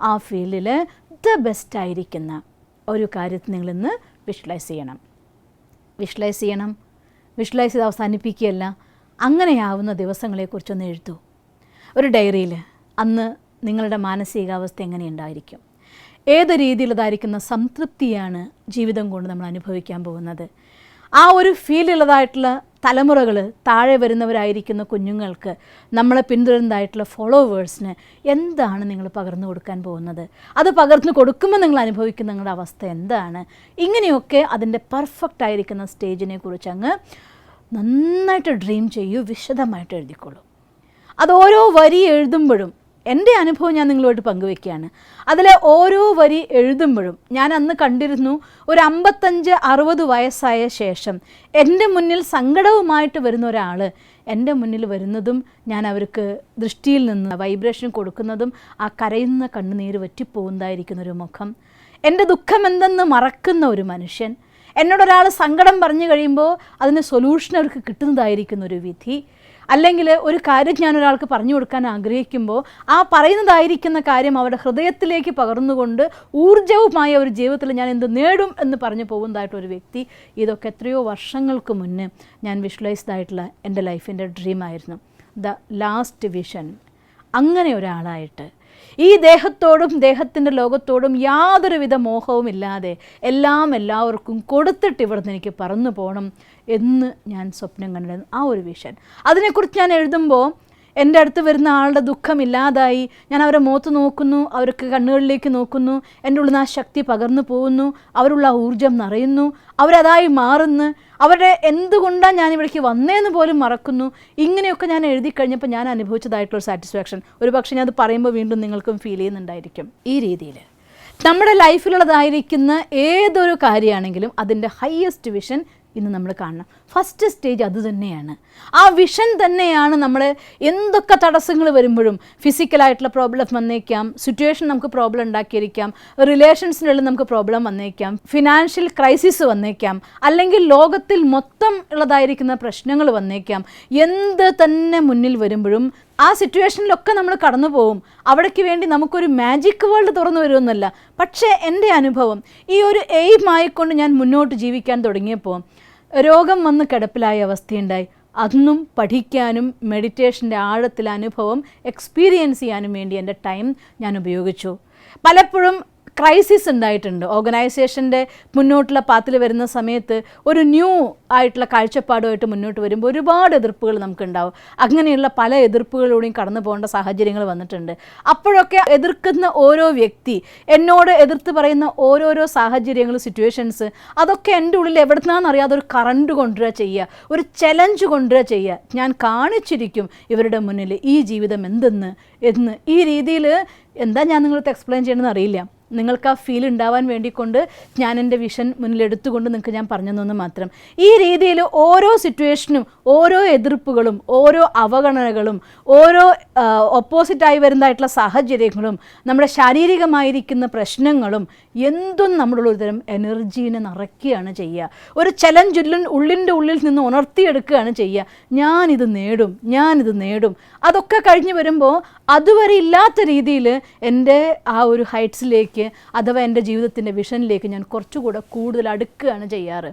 ആ ഫീൽഡിൽ ദ ബെസ്റ്റ് ആയിരിക്കുന്ന ഒരു കാര്യത്തെ നിങ്ങളിന്ന് വിഷ്വലൈസ് ചെയ്യണം. വിഷ്വലൈസ് ചെയ്ത് അവസാനിപ്പിക്കുകയല്ല, അങ്ങനെയാവുന്ന ദിവസങ്ങളെക്കുറിച്ചൊന്ന് എഴുതൂ. ഒരു ഡയറിയിൽ അന്ന് നിങ്ങളുടെ മാനസികാവസ്ഥ എങ്ങനെയുണ്ടായിരിക്കും, ഏത് രീതിയിലുള്ളതായിരിക്കുന്ന സംതൃപ്തിയാണ് ജീവിതം കൊണ്ട് നമ്മൾ അനുഭവിക്കാൻ പോകുന്നത്. ആ ഒരു ഫീലുള്ളതായിട്ടുള്ള തലമുറകൾ, താഴെ വരുന്നവരായിരിക്കുന്ന കുഞ്ഞുങ്ങൾക്ക്, നമ്മളെ പിന്തുടരുന്നതായിട്ടുള്ള ഫോളോവേഴ്സിന് എന്താണ് നിങ്ങൾ പകർന്നു കൊടുക്കാൻ പോകുന്നത്, അത് പകർന്നു കൊടുക്കുമ്പോൾ നിങ്ങൾ അനുഭവിക്കുന്ന നിങ്ങളുടെ അവസ്ഥ എന്താണ്, ഇങ്ങനെയൊക്കെ അതിൻ്റെ പെർഫെക്റ്റ് ആയിരിക്കുന്ന സ്റ്റേജിനെ കുറിച്ച് അങ്ങ് നന്നായിട്ട് ഡ്രീം ചെയ്യൂ, വിശദമായിട്ട് എഴുതിക്കോളൂ. അത് ഓരോ വരി എഴുതുമ്പോഴും എൻ്റെ അനുഭവം ഞാൻ നിങ്ങളുമായിട്ട് പങ്കുവെക്കുകയാണ്. അതിലെ ഓരോ വരി എഴുതുമ്പോഴും ഞാൻ അന്ന് കണ്ടിരുന്നു, ഒരു 55-60 വയസ്സായ ശേഷം എൻ്റെ മുന്നിൽ സങ്കടവുമായിട്ട് വരുന്ന ഒരാൾ എൻ്റെ മുന്നിൽ വരുന്നതും ഞാൻ അവർക്ക് ദൃഷ്ടിയിൽ നിന്ന് വൈബ്രേഷൻ കൊടുക്കുന്നതും ആ കരയുന്ന കണ്ണുനീര് വറ്റിപ്പോകുന്നതായിരിക്കുന്നൊരു മുഖം, എൻ്റെ ദുഃഖം എന്തെന്ന് മറക്കുന്ന ഒരു മനുഷ്യൻ, എന്നോടൊരാൾ സങ്കടം പറഞ്ഞു കഴിയുമ്പോൾ അതിന് സൊല്യൂഷൻ അവർക്ക് കിട്ടുന്നതായിരിക്കുന്നൊരു വിധി, അല്ലെങ്കിൽ ഒരു കാര്യം ഞാൻ ഒരാൾക്ക് പറഞ്ഞു കൊടുക്കാൻ ആഗ്രഹിക്കുമ്പോൾ ആ പറയുന്നതായിരിക്കുന്ന കാര്യം അവരുടെ ഹൃദയത്തിലേക്ക് പകർന്നുകൊണ്ട് ഊർജ്ജവുമായ ഒരു ജീവിതത്തിൽ ഞാൻ എന്ത് നേടും എന്ന് പറഞ്ഞു പോകുന്നതായിട്ടൊരു വ്യക്തി. ഇതൊക്കെ എത്രയോ വർഷങ്ങൾക്ക് മുന്നേ ഞാൻ വിഷ്വലൈസ്ഡ് ആയിട്ടുള്ള എൻ്റെ ലൈഫിൻ്റെ ഡ്രീമായിരുന്നു. The last vision. അങ്ങനെ ഒരാളായിട്ട് ഈ ദേഹത്തോടും ദേഹത്തിൻ്റെ ലോകത്തോടും യാതൊരുവിധ മോഹവും ഇല്ലാതെ എല്ലാവർക്കും കൊടുത്തിട്ട് ഇവിടുന്ന് എനിക്ക് പറന്നു പോകണം എന്ന് ഞാൻ സ്വപ്നം കണ്ടിരുന്നു. ആ ഒരു വിഷൻ, അതിനെക്കുറിച്ച് ഞാൻ എഴുതുമ്പോൾ എൻ്റെ അടുത്ത് വരുന്ന ആളുടെ ദുഃഖം ഇല്ലാതായി, ഞാൻ അവരെ മുഖത്ത് നോക്കുന്നു, അവർക്ക് കണ്ണുകളിലേക്ക് നോക്കുന്നു, എൻ്റെ ഉള്ളിൽ നിന്ന് ആ ശക്തി പകർന്നു പോകുന്നു, അവരുള്ള ഊർജ്ജം നിറയുന്നു, അവരതായി മാറുന്നു, അവരുടെ എന്തുകൊണ്ടാണ് ഞാൻ ഇവിടേക്ക് വന്നതെന്ന് പോലും മറക്കുന്നു. ഇങ്ങനെയൊക്കെ ഞാൻ എഴുതി കഴിഞ്ഞപ്പോൾ ഞാൻ അനുഭവിച്ചതായിട്ടുള്ള സാറ്റിസ്ഫാക്ഷൻ ഒരു പക്ഷേ ഞാൻ അത് പറയുമ്പോൾ വീണ്ടും നിങ്ങൾക്കും ഫീൽ ചെയ്യുന്നുണ്ടായിരിക്കും. ഈ രീതിയിൽ നമ്മുടെ ലൈഫിലുള്ളതായിരിക്കുന്ന ഏതൊരു കാര്യമാണെങ്കിലും അതിൻ്റെ ഹയസ്റ്റ് വിഷൻ ഇന്ന് നമ്മൾ കാണണം. ഫസ്റ്റ് സ്റ്റേജ് അത് തന്നെയാണ്. ആ വിഷൻ തന്നെയാണ് നമ്മൾ എന്തൊക്കെ തടസ്സങ്ങൾ വരുമ്പോഴും, ഫിസിക്കലായിട്ടുള്ള പ്രോബ്ലം വന്നേക്കാം, സിറ്റുവേഷൻ നമുക്ക് പ്രോബ്ലം ഉണ്ടാക്കിയിരിക്കാം, റിലേഷൻസിനുള്ളിൽ നമുക്ക് പ്രോബ്ലം വന്നേക്കാം, ഫിനാൻഷ്യൽ ക്രൈസിസ് വന്നേക്കാം, അല്ലെങ്കിൽ ലോകത്തിൽ മൊത്തം ഉള്ളതായിരിക്കുന്ന പ്രശ്നങ്ങൾ വന്നേക്കാം. എന്ത് തന്നെ മുന്നിൽ വരുമ്പോഴും ആ സിറ്റുവേഷനിലൊക്കെ നമ്മൾ കടന്നു പോകും. അവിടേക്ക് വേണ്ടി നമുക്കൊരു മാജിക് വേൾഡ് തുറന്നു വരുമെന്നല്ല, പക്ഷേ എൻ്റെ അനുഭവം ഈ ഒരു എയിമായിക്കൊണ്ട് ഞാൻ മുന്നോട്ട് ജീവിക്കാൻ തുടങ്ങിയപ്പോൾ രോഗം വന്ന് കിടപ്പിലായ അവസ്ഥയുണ്ടായി. അന്നും പഠിക്കാനും മെഡിറ്റേഷൻ്റെ ആഴത്തിൽ അനുഭവം എക്സ്പീരിയൻസ് ചെയ്യാനും വേണ്ടി എൻ്റെ ടൈം ഞാൻ ഉപയോഗിച്ചു. പലപ്പോഴും ക്രൈസിസ് ഉണ്ടായിട്ടുണ്ട്. ഓർഗനൈസേഷൻ്റെ മുന്നോട്ടുള്ള പാത്തിൽ വരുന്ന സമയത്ത് ഒരു ന്യൂ ആയിട്ടുള്ള കാഴ്ചപ്പാടുമായിട്ട് മുന്നോട്ട് വരുമ്പോൾ ഒരുപാട് എതിർപ്പുകൾ നമുക്കുണ്ടാവും. അങ്ങനെയുള്ള പല എതിർപ്പുകളിലൂടെയും കടന്നു പോകേണ്ട സാഹചര്യങ്ങൾ വന്നിട്ടുണ്ട്. അപ്പോഴൊക്കെ എതിർക്കുന്ന ഓരോ വ്യക്തി, എന്നോട് എതിർത്ത് പറയുന്ന ഓരോരോ സാഹചര്യങ്ങൾ, സിറ്റുവേഷൻസ്, അതൊക്കെ എൻ്റെ ഉള്ളിൽ എവിടുന്നാണെന്നറിയാതെ ഒരു കറണ്ട് കൊണ്ടുവരിക ചെയ്യുക, ഒരു ചലഞ്ച് കൊണ്ടുവരിക ചെയ്യുക. ഞാൻ കാണിച്ചിരിക്കും ഇവരുടെ മുന്നിൽ ഈ ജീവിതം എന്തെന്ന് ഈ രീതിയിൽ. എന്താ ഞാൻ നിങ്ങൾക്ക് എക്സ്പ്ലെയിൻ ചെയ്യണമെന്ന് അറിയില്ല. നിങ്ങൾക്ക് ആ ഫീൽ ഉണ്ടാവാൻ വേണ്ടിക്കൊണ്ട് ഞാൻ എൻ്റെ വിഷൻ മുന്നിലെടുത്തുകൊണ്ട് നിങ്ങൾക്ക് ഞാൻ പറഞ്ഞു തന്നു മാത്രം. ഈ രീതിയിൽ ഓരോ സിറ്റുവേഷനും, ഓരോ എതിർപ്പുകളും, ഓരോ അവഗണനകളും, ഓരോ ഓപ്പോസിറ്റായി വരുന്നതായിട്ടുള്ള സാഹചര്യങ്ങളും, നമ്മുടെ ശാരീരികമായിരിക്കുന്ന പ്രശ്നങ്ങളും എന്തും നമ്മളുള്ള ഒരു തരം എനർജീനെ നിറയ്ക്കുകയാണ് ചെയ്യുക. ഒരു ചലഞ്ച് ഉള്ളിൻ്റെ ഉള്ളിൽ നിന്ന് ഉണർത്തിയെടുക്കുകയാണ് ചെയ്യുക. ഞാനിത് നേടും. അതൊക്കെ കഴിഞ്ഞ് വരുമ്പോൾ അതുവരെ ഇല്ലാത്ത രീതിയിൽ എൻ്റെ ആ ഒരു ഹൈറ്റ്സിലേക്ക് അഥവാ എൻ്റെ ജീവിതത്തിൻ്റെ വിഷനിലേക്ക് ഞാൻ കുറച്ചുകൂടെ കൂടുതൽ അടുക്കുകയാണ് ചെയ്യാറ്.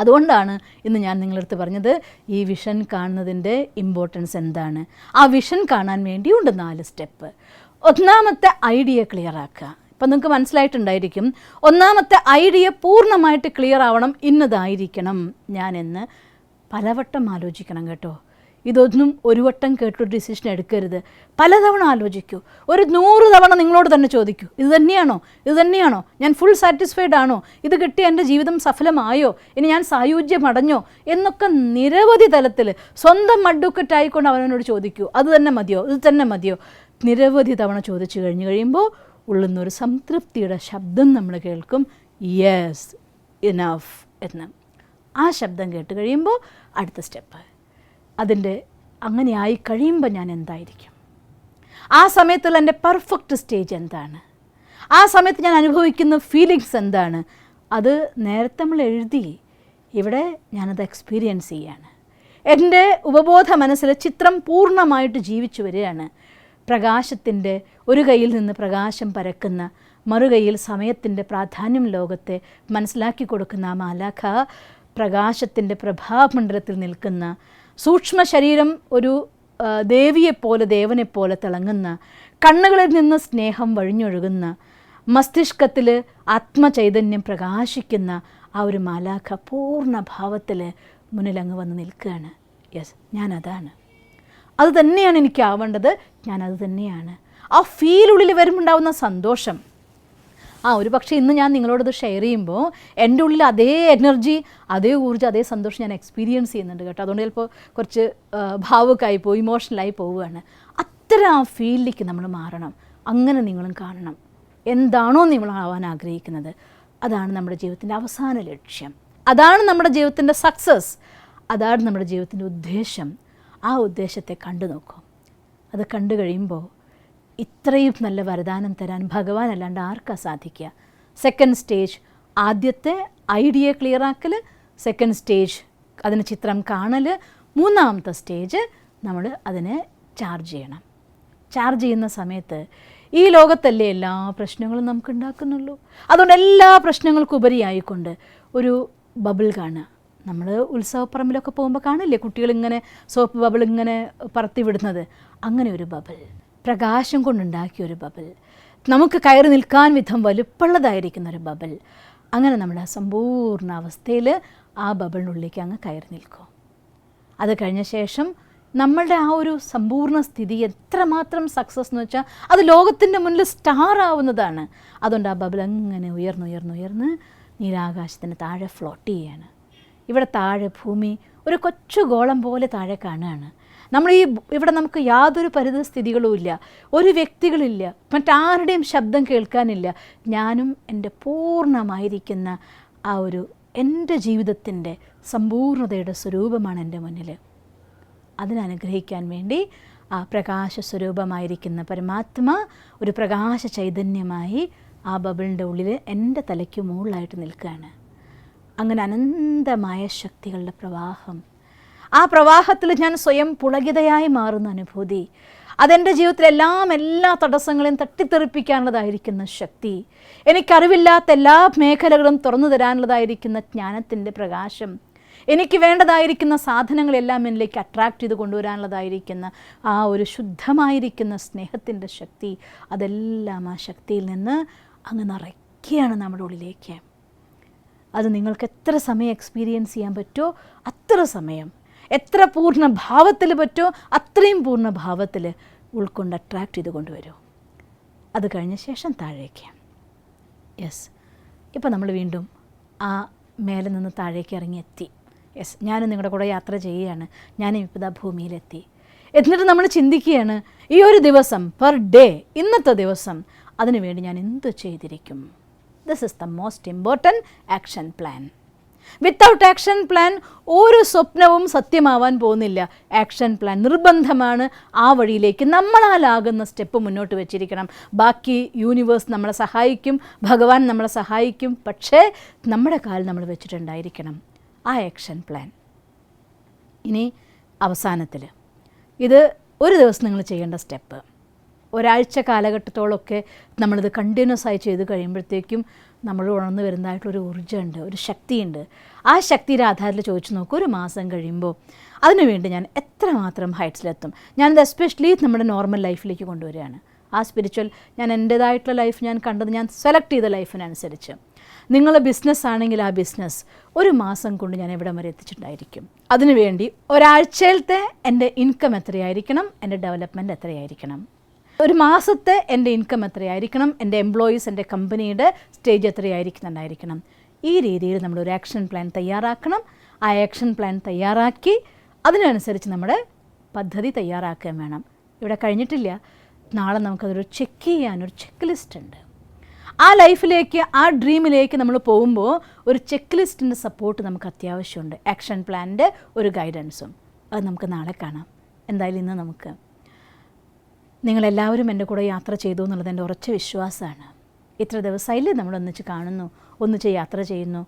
അതുകൊണ്ടാണ് ഇന്ന് ഞാൻ നിങ്ങളടുത്ത് പറഞ്ഞത് ഈ വിഷൻ കാണുന്നതിൻ്റെ ഇമ്പോർട്ടൻസ് എന്താണ്. ആ വിഷൻ കാണാൻ വേണ്ടിയുണ്ട് 4 സ്റ്റെപ്പ്. ഒന്നാമത്തെ ഐഡിയ ക്ലിയർ ആക്കുക. ഇപ്പം നിങ്ങൾക്ക് മനസ്സിലായിട്ടുണ്ടായിരിക്കും, ഒന്നാമത്തെ ഐഡിയ പൂർണ്ണമായിട്ട് ക്ലിയർ ആവണം, ഇന്നതായിരിക്കണം ഞാനെന്ന് പലവട്ടം ആലോചിക്കണം കേട്ടോ. ഇതൊന്നും ഒരു വട്ടം കേട്ടൊരു ഡിസിഷൻ എടുക്കരുത്. പലതവണ ആലോചിക്കൂ. ഒരു 100 തവണ നിങ്ങളോട് തന്നെ ചോദിക്കൂ, ഇത് തന്നെയാണോ, ഞാൻ ഫുൾ സാറ്റിസ്ഫൈഡ് ആണോ, ഇത് കിട്ടിയ എൻ്റെ ജീവിതം സഫലമായോ, ഇനി ഞാൻ സായുജ്യമടഞ്ഞോ എന്നൊക്കെ നിരവധി തലത്തിൽ സ്വന്തം അഡ്വക്കറ്റ് ആയിക്കൊണ്ട് അവനോട് ചോദിക്കൂ. ഇത് തന്നെ മതിയോ നിരവധി തവണ ചോദിച്ചു കഴിയുമ്പോൾ ഉള്ളുന്നൊരു സംതൃപ്തിയുടെ ശബ്ദം നമ്മൾ കേൾക്കും, യെസ് ഇനഫ് എന്ന്. ആ ശബ്ദം കേട്ട് കഴിയുമ്പോൾ അടുത്ത സ്റ്റെപ്പ്, അതിൻ്റെ അങ്ങനെ ആയി കഴിയുമ്പോൾ ഞാൻ എന്തായിരിക്കും, ആ സമയത്തുള്ള എൻ്റെ പെർഫെക്റ്റ് സ്റ്റേജ് എന്താണ്, ആ സമയത്ത് ഞാൻ അനുഭവിക്കുന്ന ഫീലിങ്സ് എന്താണ്, അത് നേരത്തെ നമ്മൾ എഴുതി. ഇവിടെ ഞാനത് എക്സ്പീരിയൻസ് ചെയ്യാണ്. എൻ്റെ ഉപബോധ മനസ്സിൽ ചിത്രം പൂർണ്ണമായിട്ട് ജീവിച്ചു വരികയാണ്. പ്രകാശത്തിൻ്റെ ഒരു കയ്യിൽ നിന്ന് പ്രകാശം പരക്കുന്ന, മറുകൈയിൽ സമയത്തിൻ്റെ പ്രാധാന്യം ലോകത്തെ മനസ്സിലാക്കി കൊടുക്കുന്ന ആ മാലാഖ, പ്രകാശത്തിൻ്റെ പ്രഭാമണ്ഡലത്തിൽ നിൽക്കുന്ന, സൂക്ഷ്മ ശരീരം ഒരു ദേവിയെപ്പോലെ ദേവനെപ്പോലെ തിളങ്ങുന്ന, കണ്ണുകളിൽ നിന്ന് സ്നേഹം വഴിഞ്ഞൊഴുകുന്ന, മസ്തിഷ്കത്തിൽ ആത്മചൈതന്യം പ്രകാശിക്കുന്ന ആ ഒരു മാലാഖ പൂർണ്ണ ഭാവത്തിൽ മുന്നിലങ്ങ് വന്ന് നിൽക്കുകയാണ്. യെസ്, ഞാനതാണ്, അത് തന്നെയാണ് എനിക്കാവേണ്ടത്, ഞാനത് തന്നെയാണ്. ആ ഫീലുള്ളിൽ വരുമ്പോണ്ടാവുന്ന സന്തോഷം, ഒരു പക്ഷേ ഇന്ന് ഞാൻ നിങ്ങളോടത് ഷെയർ ചെയ്യുമ്പോൾ എൻ്റെ ഉള്ളിൽ അതേ എനർജി, അതേ ഊർജ്ജം, അതേ സന്തോഷം ഞാൻ എക്സ്പീരിയൻസ് ചെയ്യുന്നുണ്ട് കേട്ടോ. അതുകൊണ്ട് ചിലപ്പോൾ കുറച്ച് ഭാവുകമായി പോയി, ഇമോഷണലായി പോവുകയാണ്. അത്തരം ആ ഫീലിലേക്ക് നമ്മൾ മാറണം. അങ്ങനെ നിങ്ങളും കാണണം. എന്താണോ നിങ്ങൾ ആവാൻ ആഗ്രഹിക്കുന്നത്, അതാണ് നമ്മുടെ ജീവിതത്തിൻ്റെ അവസാന ലക്ഷ്യം, അതാണ് നമ്മുടെ ജീവിതത്തിൻ്റെ സക്സസ്, അതാണ് നമ്മുടെ ജീവിതത്തിൻ്റെ ഉദ്ദേശം. ആ ഉദ്ദേശത്തെ കണ്ടു നോക്കും. അത് കണ്ടു കഴിയുമ്പോൾ ഇത്രയും നല്ല വരദാനം തരാൻ ഭഗവാൻ അല്ലാണ്ട് ആർക്കാ സാധിക്കുക? സെക്കൻഡ് സ്റ്റേജ്, ആദ്യത്തെ ഐഡിയ ക്ലിയർ ആക്കൽ, സെക്കൻഡ് സ്റ്റേജ് അതിന് ചിത്രം കാണൽ, മൂന്നാമത്തെ സ്റ്റേജ് നമ്മൾ അതിനെ ചാർജ് ചെയ്യണം. ചാർജ് ചെയ്യുന്ന സമയത്ത് ഈ ലോകത്തല്ലേ എല്ലാ പ്രശ്നങ്ങളും നമുക്ക് ഉണ്ടാക്കുന്നുള്ളൂ. അതുകൊണ്ട് എല്ലാ പ്രശ്നങ്ങൾക്കും ഉപരിയായിക്കൊണ്ട് ഒരു ബബിൾ കാണുക. നമ്മൾ ഉത്സവപ്പറമ്പിലൊക്കെ പോകുമ്പോൾ കാണില്ലേ കുട്ടികളിങ്ങനെ സോപ്പ് ബബിൾ ഇങ്ങനെ പറത്തി വിടുന്നത്? അങ്ങനെ ഒരു ബബിൾ, പ്രകാശം കൊണ്ടുണ്ടാക്കിയ ഒരു ബബിൾ, നമുക്ക് കയറി നിൽക്കാൻ വിധം വലുപ്പമുള്ളതായിരിക്കുന്ന ഒരു ബബിൾ. അങ്ങനെ നമ്മുടെ സമ്പൂർണ്ണ അവസ്ഥയിൽ ആ ബബിളിനുള്ളിലേക്ക് അങ്ങ് കയറി നിൽക്കും. അത് കഴിഞ്ഞ ശേഷം നമ്മളുടെ ആ ഒരു സമ്പൂർണ്ണ സ്ഥിതി എത്രമാത്രം സക്സസ് എന്ന് വെച്ചാൽ അത് ലോകത്തിൻ്റെ മുന്നിൽ സ്റ്റാർ ആവുന്നതാണ്. അതുകൊണ്ട് ആ ബബിൾ അങ്ങനെ ഉയർന്ന് നീരാകാശത്തിന് താഴെ ഫ്ലോട്ട് ചെയ്യാണ്. ഇവിടെ താഴെ ഭൂമി ഒരു കൊച്ചു ഗോളം പോലെ താഴെ കാണുകയാണ്. ഇവിടെ നമുക്ക് യാതൊരു പരിതസ്ഥിതികളും ഇല്ല, ഒരു വ്യക്തികളില്ല, മറ്റാരുടെയും ശബ്ദം കേൾക്കാനില്ല. ഞാനും എൻ്റെ പൂർണ്ണമായിരിക്കുന്ന ആ ഒരു എൻ്റെ ജീവിതത്തിൻ്റെ സമ്പൂർണ്ണതയുടെ സ്വരൂപമാണ് എൻ്റെ മുന്നിൽ. അതിനനുഗ്രഹിക്കാൻ വേണ്ടി ആ പ്രകാശ സ്വരൂപമായിരിക്കുന്ന പരമാത്മ ഒരു പ്രകാശ ചൈതന്യമായി ആ ബബിളിൻ്റെ ഉള്ളിൽ എൻ്റെ തലയ്ക്ക് മുകളിലായിട്ട് നിൽക്കുകയാണ്. അങ്ങനെ അനന്തമായ ശക്തികളുടെ പ്രവാഹം, ആ പ്രവാഹത്തിൽ ഞാൻ സ്വയം പുളകിതയായി മാറുന്ന അനുഭൂതി, അതെൻ്റെ ജീവിതത്തിലെല്ലാം എല്ലാ തടസ്സങ്ങളെയും തട്ടിത്തെറിപ്പിക്കാനുള്ളതായിരിക്കുന്ന ശക്തി, എനിക്കറിവില്ലാത്ത എല്ലാ മേഖലകളും തുറന്നു തരാനുള്ളതായിരിക്കുന്ന ജ്ഞാനത്തിൻ്റെ പ്രകാശം, എനിക്ക് വേണ്ടതായിരിക്കുന്ന സാധനങ്ങളെല്ലാം എന്നിലേക്ക് അട്രാക്റ്റ് ചെയ്ത് കൊണ്ടുവരാനുള്ളതായിരിക്കുന്ന ആ ഒരു ശുദ്ധമായിരിക്കുന്ന സ്നേഹത്തിൻ്റെ ശക്തി, അതെല്ലാം ആ ശക്തിയിൽ നിന്ന് അങ്ങ് നിറയ്ക്കുകയാണ് നമ്മുടെ ഉള്ളിലേക്ക്. അത് നിങ്ങൾക്ക് എത്ര സമയം എക്സ്പീരിയൻസ് ചെയ്യാൻ പറ്റുമോ അത്ര സമയം, എത്ര പൂർണ്ണ ഭാവത്തിൽ പറ്റുമോ അത്രയും പൂർണ്ണ ഭാവത്തിൽ ഉൾക്കൊണ്ട് അട്രാക്റ്റ് ചെയ്ത് കൊണ്ടുവരും. അത് കഴിഞ്ഞ ശേഷം താഴേക്ക്. യെസ്, ഇപ്പോൾ നമ്മൾ വീണ്ടും ആ മേലെ നിന്ന് താഴേക്ക് ഇറങ്ങിയെത്തി. യെസ്, ഞാനും നിങ്ങളുടെ കൂടെ യാത്ര ചെയ്യുകയാണ്. ഞാനും ഇപ്പോൾ ഭൂമിയിലെത്തി. എന്നിട്ട് നമ്മൾ ചിന്തിക്കുകയാണ്, ഈ ഒരു ദിവസം പെർ ഡേ, ഇന്നത്തെ ദിവസം അതിനുവേണ്ടി ഞാൻ എന്ത് ചെയ്തിരിക്കും? This is the most important action plan. Without action plan ഒരു സ്വപ്നവും സത്യമാവാൻ പോകുന്നില്ല. ആക്ഷൻ പ്ലാൻ നിർബന്ധമാണ്. ആ വഴിയിലേക്ക് നമ്മളാലാകുന്ന സ്റ്റെപ്പ് മുന്നോട്ട് വെച്ചിരിക്കണം. ബാക്കി യൂണിവേഴ്സ് നമ്മളെ സഹായിക്കും, ഭഗവാൻ നമ്മളെ സഹായിക്കും, പക്ഷേ നമ്മുടെ കാൽ നമ്മൾ വെച്ചിട്ടുണ്ടായിരിക്കണം ആ ആക്ഷൻ പ്ലാൻ. ഇനി അവസാനത്തിൽ ഇത് ഒരു ദിവസം നിങ്ങൾ ചെയ്യേണ്ട സ്റ്റെപ്പ്. ഒരാഴ്ച കാലഘട്ടത്തോളമൊക്കെ നമ്മളിത് കണ്ടിന്യൂസ് ആയി ചെയ്ത് കഴിയുമ്പോഴത്തേക്കും നമ്മൾ ഉണർന്നു വരുന്നതായിട്ടൊരു ഊർജ്ജമുണ്ട്, ഒരു ശക്തിയുണ്ട്. ആ ശക്തിയുടെ ആധാരത്തിൽ ചോദിച്ചു നോക്കും, ഒരു മാസം കഴിയുമ്പോൾ അതിനുവേണ്ടി ഞാൻ എത്രമാത്രം ഹൈറ്റ്സിലെത്തും. ഞാനത് എസ്പെഷ്യലി നമ്മുടെ നോർമൽ ലൈഫിലേക്ക് കൊണ്ടുവരികയാണ്. ആ സ്പിരിച്വൽ ഞാൻ എൻ്റേതായിട്ടുള്ള ലൈഫ് ഞാൻ കണ്ടത്, ഞാൻ സെലക്ട് ചെയ്ത ലൈഫിനനുസരിച്ച് നിങ്ങളുടെ ബിസിനസ് ആണെങ്കിൽ ആ ബിസിനസ് ഒരു മാസം കൊണ്ട് ഞാൻ എവിടം വരെ എത്തിച്ചിട്ടുണ്ടായിരിക്കും. അതിനുവേണ്ടി ഒരാഴ്ചയിലത്തെ എൻ്റെ ഇൻകം എത്രയായിരിക്കണം, എൻ്റെ ഡെവലപ്മെൻറ്റ് എത്രയായിരിക്കണം, ഒരു മാസത്തെ എൻ്റെ ഇൻകം എത്രയായിരിക്കണം, എൻ്റെ എംപ്ലോയീസ്, എൻ്റെ കമ്പനിയുടെ സ്റ്റേജ് എത്രയായിരിക്കുന്നുണ്ടായിരിക്കണം. ഈ രീതിയിൽ നമ്മളൊരു ആക്ഷൻ പ്ലാൻ തയ്യാറാക്കണം. ആ ആക്ഷൻ പ്ലാൻ തയ്യാറാക്കി അതിനനുസരിച്ച് നമ്മുടെ പദ്ധതി തയ്യാറാക്കുകയും വേണം. ഇവിടെ കഴിഞ്ഞിട്ടില്ല. നാളെ നമുക്കതൊരു ചെക്ക് ചെയ്യാനൊരു ചെക്ക് ലിസ്റ്റ് ഉണ്ട്. ആ ലൈഫിലേക്ക്, ആ ഡ്രീമിലേക്ക് നമ്മൾ പോകുമ്പോൾ ഒരു ചെക്ക് ലിസ്റ്റിൻ്റെ സപ്പോർട്ട് നമുക്ക് അത്യാവശ്യമുണ്ട്. ആക്ഷൻ പ്ലാനിൻ്റെ ഒരു ഗൈഡൻസും. അത് നമുക്ക് നാളെ കാണാം. എന്തായാലും ഇന്ന് നമുക്ക് നിങ്ങളെല്ലാവരും എൻ്റെ കൂടെ യാത്ര ചെയ്തു എന്നുള്ളത് എൻ്റെ ഉറച്ച വിശ്വാസമാണ്. ഇത്ര ദിവസമായില്ലേ നമ്മൾ ഒന്നിച്ച് കാണുന്നു, ഒന്നിച്ച് യാത്ര ചെയ്യുന്നു,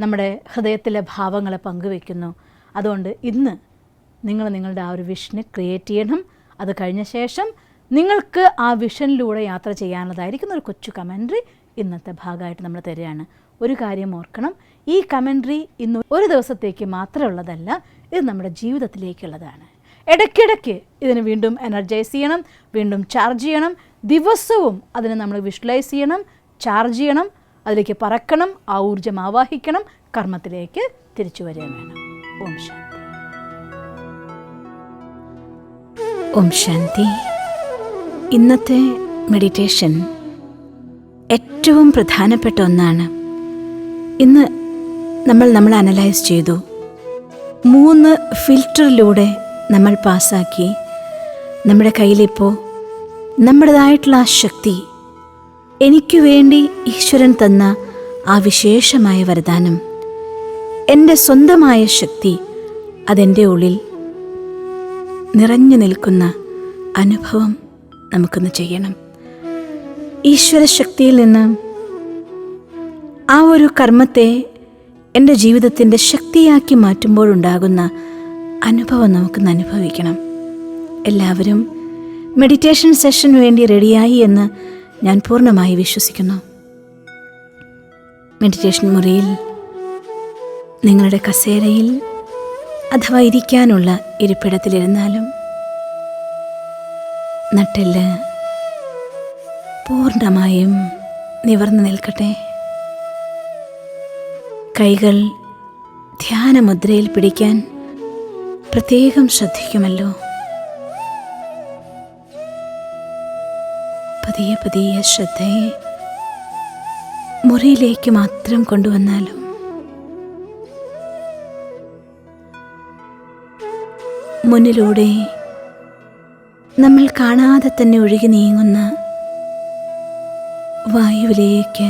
നമ്മുടെ ഹൃദയത്തിലെ ഭാവങ്ങളെ പങ്കുവെക്കുന്നു. അതുകൊണ്ട് ഇന്ന് നിങ്ങൾ നിങ്ങളുടെ ആ ഒരു വിഷനെ ക്രിയേറ്റ് ചെയ്യണം. അത് കഴിഞ്ഞ ശേഷം നിങ്ങൾക്ക് ആ വിഷനിലൂടെ യാത്ര ചെയ്യാനുള്ളതായിരിക്കുന്ന ഒരു കൊച്ചു കമൻട്രി ഇന്നത്തെ ഭാഗമായിട്ട് നമ്മൾ തരികയാണ്. ഒരു കാര്യം ഓർക്കണം, ഈ കമൻട്രി ഇന്ന് ഒരു ദിവസത്തേക്ക് മാത്രമുള്ളതല്ല, ഇത് നമ്മുടെ ജീവിതത്തിലേക്കുള്ളതാണ്. ഇടയ്ക്കിടയ്ക്ക് ഇതിന് വീണ്ടും എനർജൈസ് ചെയ്യണം, വീണ്ടും ചാർജ് ചെയ്യണം. ദിവസവും അതിനെ നമ്മൾ വിഷ്വലൈസ് ചെയ്യണം, ചാർജ് ചെയ്യണം, അതിലേക്ക് പറക്കണം, ആ ഊർജ്ജം ആവാഹിക്കണം, കർമ്മത്തിലേക്ക് തിരിച്ചു വരിക വേണം. ഓം ശാന്തി. ഓം ശാന്തി. ഇന്നത്തെ മെഡിറ്റേഷൻ ഏറ്റവും പ്രധാനപ്പെട്ട ഒന്നാണ്. ഇന്ന് നമ്മൾ അനലൈസ് ചെയ്തു. 3 ഫിൽറ്ററിലൂടെ നമ്മൾ പാസ്സാക്കി. നമ്മുടെ കയ്യിലിപ്പോൾ നമ്മുടേതായിട്ടുള്ള ആ ശക്തി, എനിക്ക് വേണ്ടി ഈശ്വരൻ തന്ന ആ വിശേഷമായ വരദാനം, എൻ്റെ സ്വന്തമായ ശക്തി, അതെൻ്റെ ഉള്ളിൽ നിറഞ്ഞു നിൽക്കുന്ന അനുഭവം നമുക്കൊന്ന് ചെയ്യണം. ഈശ്വര ശക്തിയിൽ നിന്ന് ആ ഒരു കർമ്മത്തെ എൻ്റെ ജീവിതത്തിൻ്റെ ശക്തിയാക്കി മാറ്റുമ്പോഴുണ്ടാകുന്ന അനുഭവം നമുക്കൊന്ന് അനുഭവിക്കണം. എല്ലാവരും മെഡിറ്റേഷൻ സെഷന് വേണ്ടി റെഡിയായി എന്ന് ഞാൻ പൂർണ്ണമായി വിശ്വസിക്കുന്നു. മെഡിറ്റേഷൻ മുറിയിൽ നിങ്ങളുടെ കസേരയിൽ അഥവാ ഇരിക്കാനുള്ള ഇരിപ്പിടത്തിലിരുന്നാലും നട്ടെല്ല് പൂർണ്ണമായും നിവർന്നു നിൽക്കട്ടെ. കൈകൾ ധ്യാനമുദ്രയിൽ പിടിക്കാൻ പ്രത്യേകം ശ്രദ്ധിക്കുമല്ലോ. പതിയെ പതിയെ ശ്രദ്ധയെ മുറിയിലേക്ക് മാത്രം കൊണ്ടുവന്നാലും മുന്നിലൂടെ നമ്മൾ കാണാതെ തന്നെ ഒഴുകി നീങ്ങുന്ന വായുവിലേക്ക്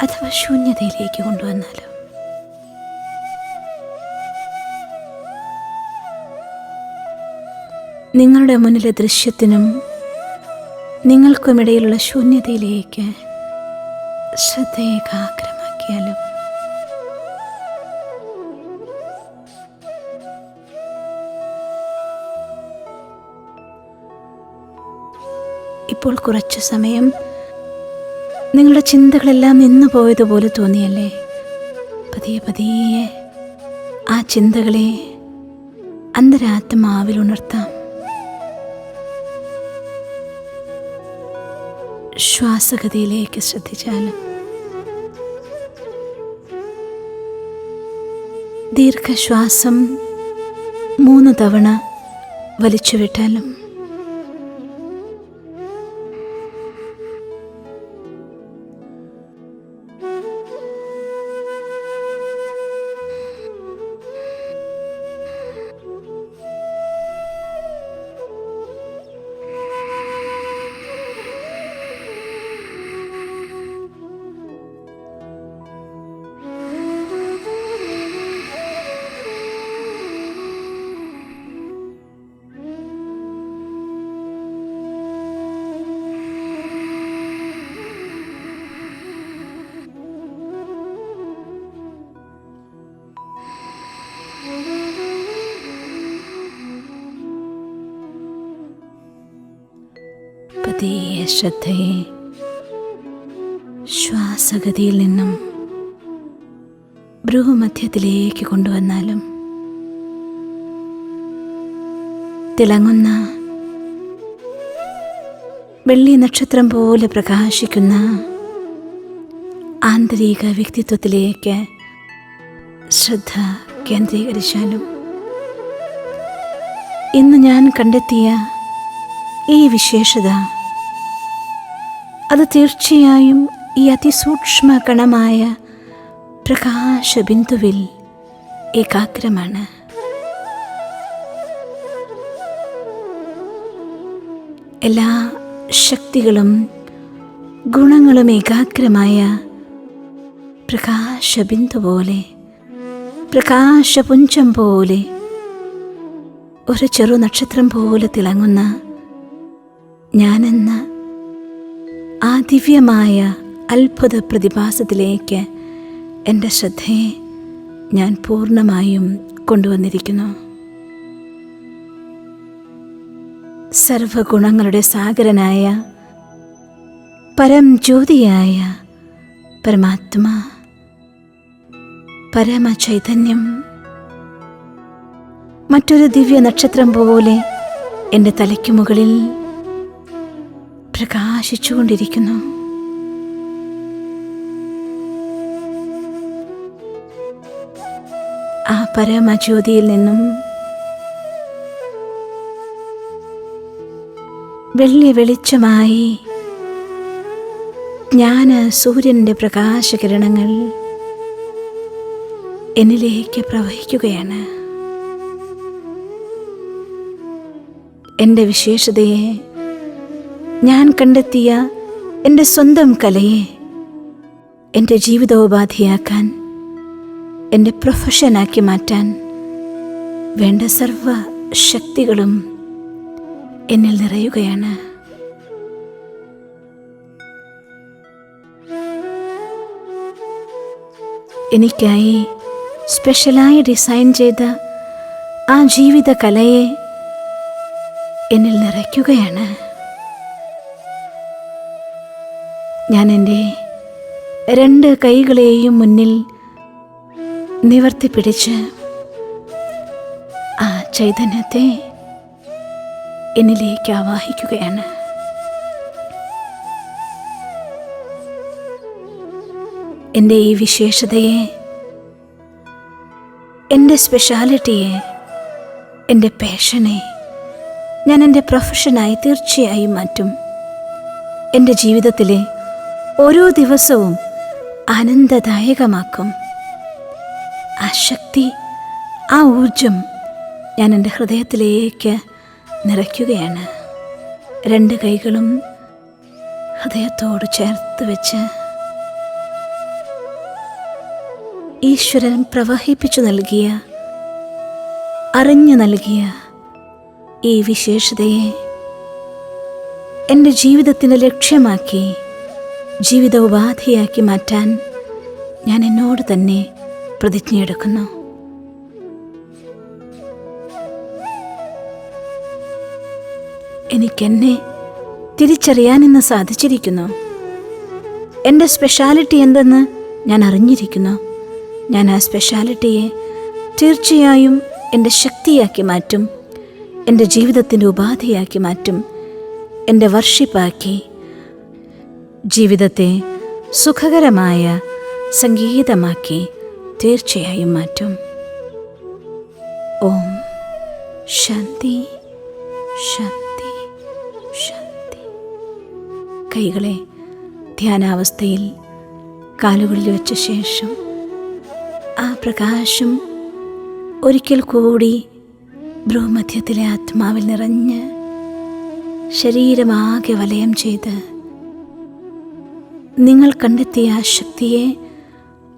അഥവാ ശൂന്യതയിലേക്ക് കൊണ്ടുവന്നാലും നിങ്ങളുടെ മുന്നിലെ ദൃശ്യത്തിനും നിങ്ങൾക്കുമിടയിലുള്ള ശൂന്യതയിലേക്ക് ശ്രദ്ധ ഏകാഗ്രമാക്കിയാലും ഇപ്പോൾ കുറച്ചു സമയം നിങ്ങളുടെ ചിന്തകളെല്ലാം നിന്നു പോയതുപോലെ തോന്നിയല്ലേ? പതിയെ പതിയെ ആ ചിന്തകളെ അന്തരാത്മാവിൽ ഉണർത്താം. ശ്വാസഗതിയിലേക്ക് ശ്രദ്ധിച്ചാലും ദീർഘശ്വാസം 3 തവണ വലിച്ചുവിട്ടാലും പതിയെ ശ്രദ്ധയെ ശ്വാസഗതിയിൽ നിന്നും ഭ്രൂമധ്യത്തിലേക്ക് കൊണ്ടുവന്നാലും തിളങ്ങുന്ന വെള്ളി നക്ഷത്രം പോലെ പ്രകാശിക്കുന്ന ആന്തരിക വ്യക്തിത്വത്തിലേക്ക് ശ്രദ്ധ കേന്ദ്രീകരിച്ചാലും ഇന്ന് ഞാൻ കണ്ടെത്തിയ ഈ വിശേഷത അത് തീർച്ചയായും ഈ അതിസൂക്ഷ്മ കണമായ പ്രകാശബിന്ദുവിൽ ഏകാഗ്രമാണ്. എല്ലാ ശക്തികളും ഗുണങ്ങളും ഏകാഗ്രമായ പ്രകാശബിന്ദു പോലെ, പ്രകാശപുഞ്ചം പോലെ, ഒരു ചെറു നക്ഷത്രം പോലെ തിളങ്ങുന്ന ഞാനെന്ന ആ ദിവ്യമായ അത്ഭുത പ്രതിഭാസത്തിലേക്ക് എൻ്റെ ശ്രദ്ധയെ ഞാൻ പൂർണ്ണമായും കൊണ്ടുവന്നിരിക്കുന്നു. സർവഗുണങ്ങളുടെ സാഗരനായ പരം ജ്യോതിയായ പരമാത്മാ, പരമചൈതന്യം മറ്റൊരു ദിവ്യ നക്ഷത്രം പോലെ എൻ്റെ തലയ്ക്ക് മുകളിൽ പ്രകാശിച്ചുകൊണ്ടിരിക്കുന്നു. ആ പരമജ്യോതിയിൽ നിന്നും വെള്ളി വെളിച്ചമായി ജ്ഞാന സൂര്യൻ്റെ പ്രകാശകിരണങ്ങൾ എന്നിലേക്ക് പ്രവഹിക്കുകയാണ്. എൻ്റെ വിശേഷതയെ, ഞാൻ കണ്ടെത്തിയ എൻ്റെ സ്വന്തം കലയെ എൻ്റെ ജീവിതോപാധിയാക്കാൻ, എൻ്റെ പ്രൊഫഷനാക്കി മാറ്റാൻ വേണ്ട സർവ ശക്തികളും എന്നിൽ നിറയുകയാണ്. എനിക്കായി സ്പെഷ്യലായി ഡിസൈൻ ചെയ്ത ആ ജീവിത കലയെ എന്നിൽ നിറയ്ക്കുകയാണ്. ഞാൻ എൻ്റെ 2 കൈകളെയും മുന്നിൽ നിവർത്തിപ്പിടിച്ച് ആ ചൈതന്യത്തെ എന്നിലേക്ക് ആവാഹിക്കുകയാണ്. എൻ്റെ ഈ വിശേഷതയെ, എൻ്റെ സ്പെഷ്യാലിറ്റിയെ, എൻ്റെ പാഷനെ ഞാൻ എൻ്റെ പ്രൊഫഷനായി തീർച്ചയായും മാറ്റും. എൻ്റെ ജീവിതത്തിലെ ഓരോ ദിവസവും ആനന്ദദായകമാക്കും. ആ ശക്തി, ആ ഊർജം ഞാൻ എൻ്റെ ഹൃദയത്തിലേക്ക് നിറയ്ക്കുകയാണ്. 2 കൈകളും ഹൃദയത്തോട് ചേർത്ത് വെച്ച് ഈശ്വരൻ പ്രവഹിപ്പിച്ചു നൽകിയ, അറിഞ്ഞു നൽകിയ ഈ വിശേഷതയെ എൻ്റെ ജീവിതത്തിൻ്റെ ലക്ഷ്യമാക്കി, ജീവിതോപാധിയാക്കി മാറ്റാൻ ഞാൻ എന്നോട് തന്നെ പ്രതിജ്ഞയെടുക്കുന്നു. എനിക്കെന്നെ തിരിച്ചറിയാനിന്ന് സാധിച്ചിരിക്കുന്നു. എൻ്റെ സ്പെഷ്യാലിറ്റി എന്തെന്ന് ഞാൻ അറിഞ്ഞിരിക്കുന്നു. ഞാൻ ആ സ്പെഷ്യാലിറ്റിയെ തീർച്ചയായും എൻ്റെ ശക്തിയാക്കി മാറ്റും, എൻ്റെ ജീവിതത്തിൻ്റെ ഉപാധിയാക്കി മാറ്റും, എൻ്റെ വർഷിപ്പാക്കി ജീവിതത്തെ സുഖകരമായ സംഗീതമാക്കി തീർച്ചയായും മാറ്റും. ഓം ശാന്തി, ശാന്തി, ശാന്തി. കൈകളെ ധ്യാനാവസ്ഥയിൽ കാലുകളിൽ വെച്ച ശേഷം ആ പ്രകാശം ഒരിക്കൽ കൂടി ഭ്രൂമധ്യത്തിലെ ആത്മാവിൽ നിറഞ്ഞ് ശരീരമാകെ വലയം ചെയ്ത് നിങ്ങൾ കണ്ടെത്തിയ ആ ശക്തിയെ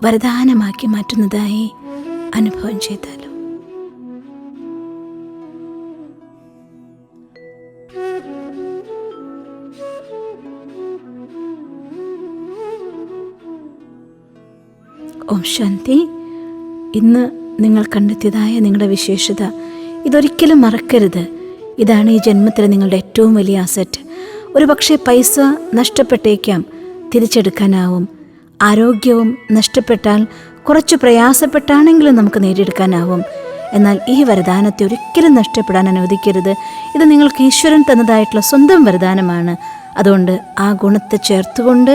വരദാനമാക്കി മാറ്റുന്നതായി അനുഭവം ചെയ്താലും. ഓം ശാന്തി. ഇന്ന് നിങ്ങൾ കണ്ടെത്തിയതായ നിങ്ങളുടെ വിശേഷത ഇതൊരിക്കലും മറക്കരുത്. ഇതാണ് ഈ ജന്മത്തിലെ നിങ്ങളുടെ ഏറ്റവും വലിയ അസറ്റ്. ഒരു പക്ഷേ പൈസ നഷ്ടപ്പെട്ടേക്കാം, തിരിച്ചെടുക്കാനാവും. ആരോഗ്യവും നഷ്ടപ്പെട്ടാൽ കുറച്ച് പ്രയാസപ്പെട്ടാണെങ്കിലും നമുക്ക് നേടിയെടുക്കാനാവും. എന്നാൽ ഈ വരദാനത്തെ ഒരിക്കലും നഷ്ടപ്പെടാൻ അനുവദിക്കരുത്. ഇത് നിങ്ങൾക്ക് ഈശ്വരൻ തന്നതായിട്ടുള്ള സ്വന്തം വരദാനമാണ്. അതുകൊണ്ട് ആ ഗുണത്തെ ചേർത്തുകൊണ്ട്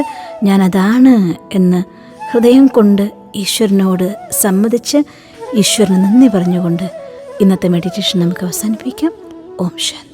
ഞാനതാണ് എന്ന് ഹൃദയം കൊണ്ട് ഈശ്വരനോട് സമ്മതിച്ച് ഈശ്വരന് നന്ദി പറഞ്ഞുകൊണ്ട് ഇന്നത്തെ മെഡിറ്റേഷൻ നമുക്ക് അവസാനിപ്പിക്കാം. ഓം ശാന്തി.